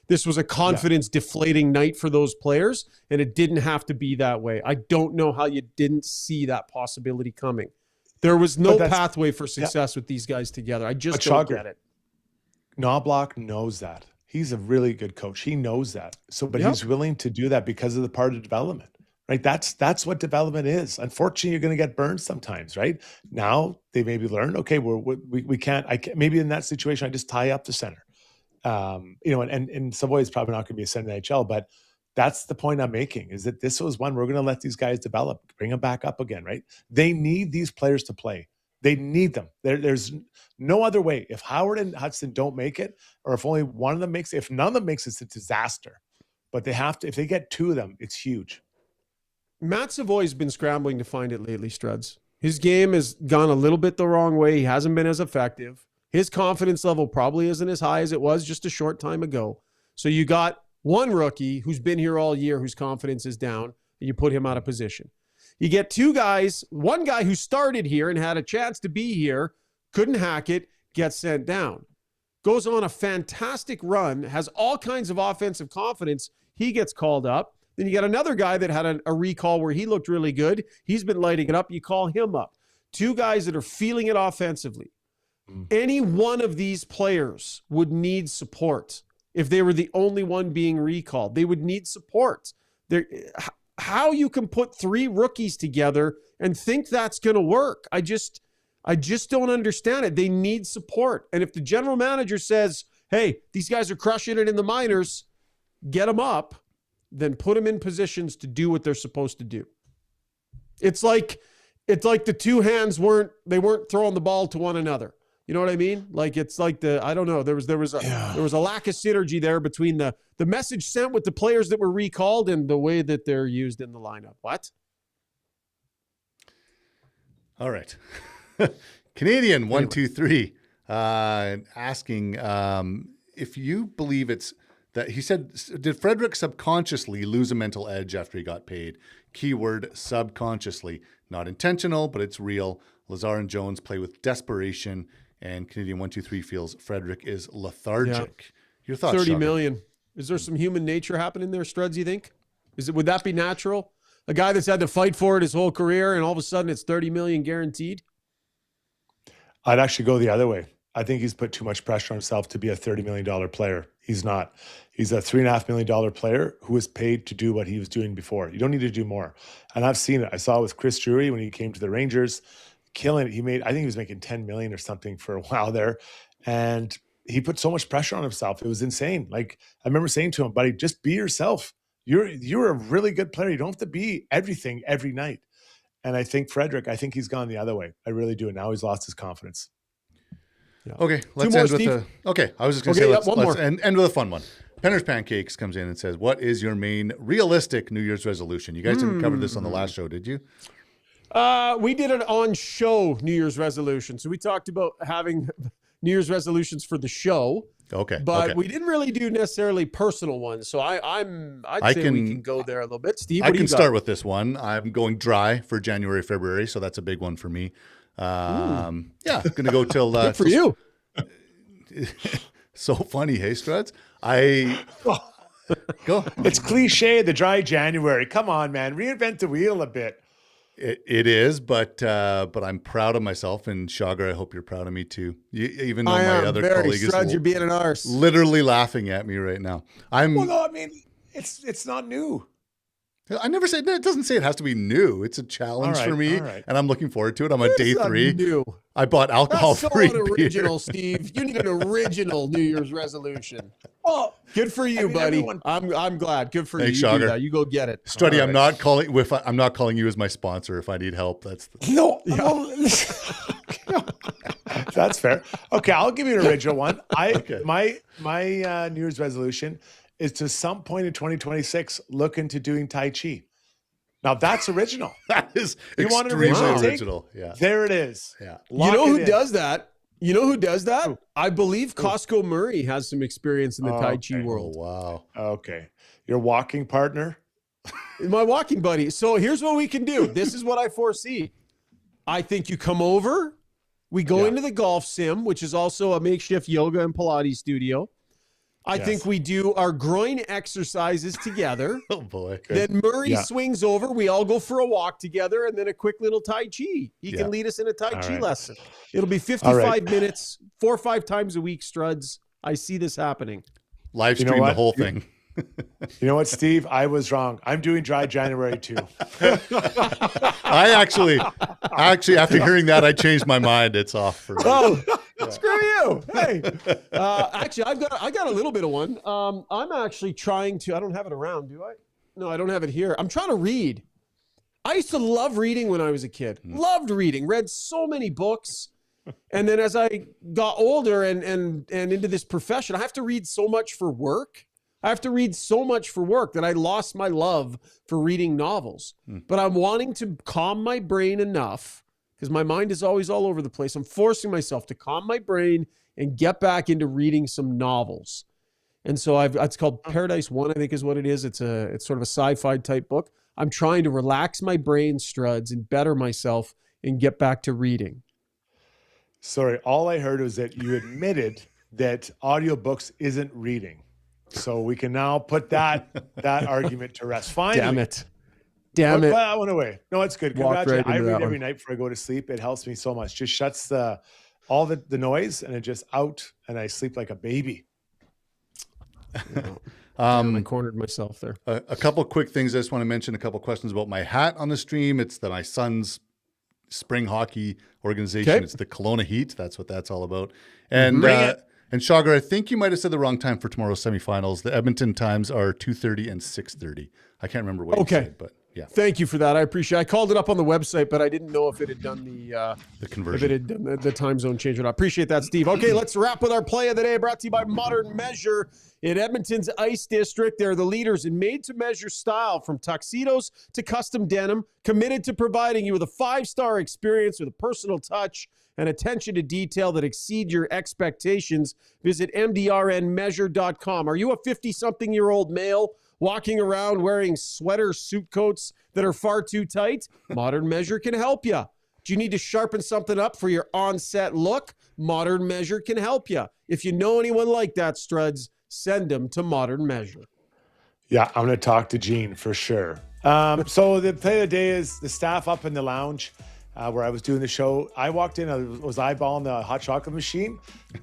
This was a confidence-deflating night for those players, and it didn't have to be that way. I don't know how you didn't see that possibility coming. There was no pathway for success with these guys together. I just don't get it. Knobloch knows that. He's a really good coach. He knows that. So, but he's willing to do that because of the part of development, right? That's what development is. Unfortunately, you're going to get burned sometimes, right? Now they maybe learn, okay, we can't, maybe in that situation, I just tie up the center. You know, and Savoy is probably not going to be a center in the NHL, but that's the point I'm making, is that this was one, we're going to let these guys develop, bring them back up again, right? They need these players to play. They need them. There's no other way. If Howard and Hudson don't make it, or if only one of them makes it, if none of them makes it, it's a disaster. But they have to, if they get 2 of them, it's huge. Matt Savoy's been scrambling to find it lately, Struds. His game has gone a little bit the wrong way. He hasn't been as effective. His confidence level probably isn't as high as it was just a short time ago. So you got one rookie who's been here all year whose confidence is down, and you put him out of position. You get 2 guys, one guy who started here and had a chance to be here, couldn't hack it, gets sent down. Goes on a fantastic run, has all kinds of offensive confidence. He gets called up. Then you got another guy that had a recall where he looked really good. He's been lighting it up. You call him up. 2 guys that are feeling it offensively. Any one of these players would need support. If they were the only one being recalled, they would need support. How you can put 3 rookies together and think that's going to work. I just don't understand it. They need support. And if the general manager says, hey, these guys are crushing it in the minors, get them up, then put them in positions to do what they're supposed to do. It's like the two hands weren't throwing the ball to one another. You know what I mean? Like, it's like I don't know. There was a lack of synergy there between the message sent with the players that were recalled and the way that they're used in the lineup. What? All right. Canadian 123 asking if you believe it's that he said, did Frederick subconsciously lose a mental edge after he got paid? Keyword subconsciously. Not intentional, but it's real. Lazar and Jones play with desperation, and Canadian 123 feels Frederick is lethargic. Yeah. Your thoughts, 30 Shogger? million. Is there some human nature happening there, Struds, you think? Would that be natural? A guy that's had to fight for it his whole career, and all of a sudden it's 30 million guaranteed? I'd actually go the other way. I think he's put too much pressure on himself to be a $30 million player. He's not. He's a $3.5 million player who was paid to do what he was doing before. You don't need to do more. And I've seen it. I saw it with Chris Drury when he came to the Rangers, killing it. I think he was making 10 million or something for a while there. And he put so much pressure on himself. It was insane. Like, I remember saying to him, buddy, just be yourself. You're a really good player. You don't have to be everything every night. And I think Frederick, he's gone the other way. I really do. And now he's lost his confidence. Yeah. Okay, let's end with okay, I was just going to say let's end with a fun one. Penner's Pancakes comes in and says, what is your main realistic New Year's resolution? You guys didn't cover this on the last show, did you? We did an on-show New Year's resolution. So we talked about having New Year's resolutions for the show. Okay. But we didn't really do necessarily personal ones. So I'd say we can go there a little bit. Steve, what do you got? I can start with this one. I'm going dry for January, February, so that's a big one for me. Yeah, going to go till good for you. So funny, hey Struds? Go. It's cliche, the dry January. Come on, man, reinvent the wheel a bit. It is, but I'm proud of myself, and Shogger, I hope you're proud of me too. Even though my other colleague is you're being an arse, literally laughing at me right now. Well, no, I mean it's not new. I never said it doesn't say it has to be new. It's a challenge for me, and I'm looking forward to it. I'm on day 3. New. I bought alcohol-free beer. Unoriginal, Steve. You need an original New Year's resolution. Well, good for you, buddy. I'm glad. Good for Thanks, you. Shogger. Do that. You go get it. Struddy, I'm not calling you as my sponsor if I need help. No. That's fair. Okay, I'll give you an original one. My New Year's resolution is to some point in 2026 look into doing Tai Chi. Now that's original. That is extremely original. Yeah. There it is. Yeah. You know who does that? I believe Costco Murray has some experience in the Tai Chi world. Oh, wow. Okay. Your walking partner? My walking buddy. So here's what we can do. This is what I foresee. I think you come over. We go into the golf sim, which is also a makeshift yoga and Pilates studio. I think we do our groin exercises together. Oh, boy. Then Murray swings over. We all go for a walk together and then a quick little Tai Chi. He can lead us in a Tai Chi lesson. It'll be 55 minutes, 4 or 5 times a week, Struds. I see this happening. Live stream the whole thing. You know what, Steve? I was wrong. I'm doing dry January too. I actually, after hearing that, I changed my mind. It's off for me. Oh, screw you! Hey, actually, I got a little bit of one. I'm actually trying to. I don't have it around, do I? No, I don't have it here. I'm trying to read. I used to love reading when I was a kid. Loved reading. Read so many books. And then as I got older and into this profession, I have to read so much for work. That I lost my love for reading novels. But I'm wanting to calm my brain enough because my mind is always all over the place. I'm forcing myself to calm my brain and get back into reading some novels. And so it's called Paradise 1, I think is what it is. It's sort of a sci-fi type book. I'm trying to relax my brain, Struds, and better myself and get back to reading. Sorry, all I heard was that you admitted that audiobooks isn't reading. So we can now put that argument to rest. Finally. Damn it. I went away. No, it's good. Right I read every night before I go to sleep. It helps me so much. Just shuts all the noise and it just out and I sleep like a baby. I cornered myself there. A couple quick things. I just want to mention a couple questions about my hat on the stream. It's my son's spring hockey organization. Okay. It's the Kelowna Heat. That's what that's all about. And And Shogger, I think you might have said the wrong time for tomorrow's semifinals. The Edmonton times are 2:30 and 6:30. I can't remember what you said, but yeah. Thank you for that. I appreciate it. I called it up on the website, but I didn't know if it had done the conversion. If it had done the time zone change or not. Appreciate that, Steve. Okay, let's wrap with our play of the day, brought to you by Modern Measure. In Edmonton's Ice District, they're the leaders in made-to-measure style, from tuxedos to custom denim, committed to providing you with a 5-star experience with a personal touch and attention to detail that exceed your expectations. Visit mdrnmeasure.com. Are you a 50-something-year-old male walking around wearing sweater suit coats that are far too tight? Modern Measure can help you. Do you need to sharpen something up for your on-set look? Modern Measure can help you. If you know anyone like that, Struds, send them to Modern Measure. Yeah, I'm going to talk to Gene for sure. So the play of the day is the staff up in the lounge where I was doing the show. I walked in, I was eyeballing the hot chocolate machine.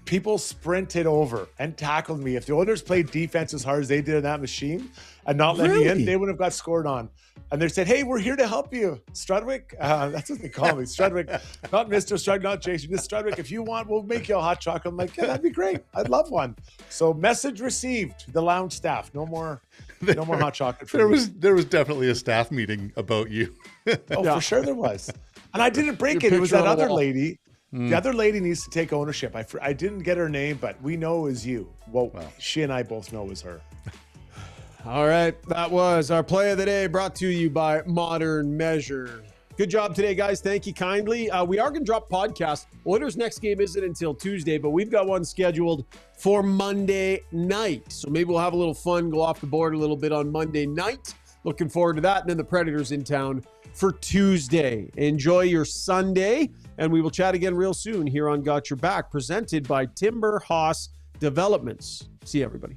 People sprinted over and tackled me. If the Oilers played defense as hard as they did in that machine and not let me in, they wouldn't have got scored on. And they said, hey, we're here to help you, Strudwick. That's what they call me, Strudwick. Not Mr. Strudwick, not Jason, just Strudwick. If you want, we'll make you a hot chocolate. I'm like, yeah, that'd be great. I'd love one. So message received, the lounge staff. No more hot chocolate. There was definitely a staff meeting about you. For sure there was. And I didn't break it. It was that other lady. The other lady needs to take ownership. I didn't get her name, but we know it was you. Well, she and I both know it was her. All right, that was our play of the day, brought to you by Modern Measure. Good job today, guys. Thank you kindly. We are going to drop podcast. Oilers' next game isn't until Tuesday, but we've got one scheduled for Monday night. So maybe we'll have a little fun, go off the board a little bit on Monday night. Looking forward to that. And then the Predators in town for Tuesday. Enjoy your Sunday, and we will chat again real soon here on Got Your Back, presented by Timber Hoss Developments. See you, everybody.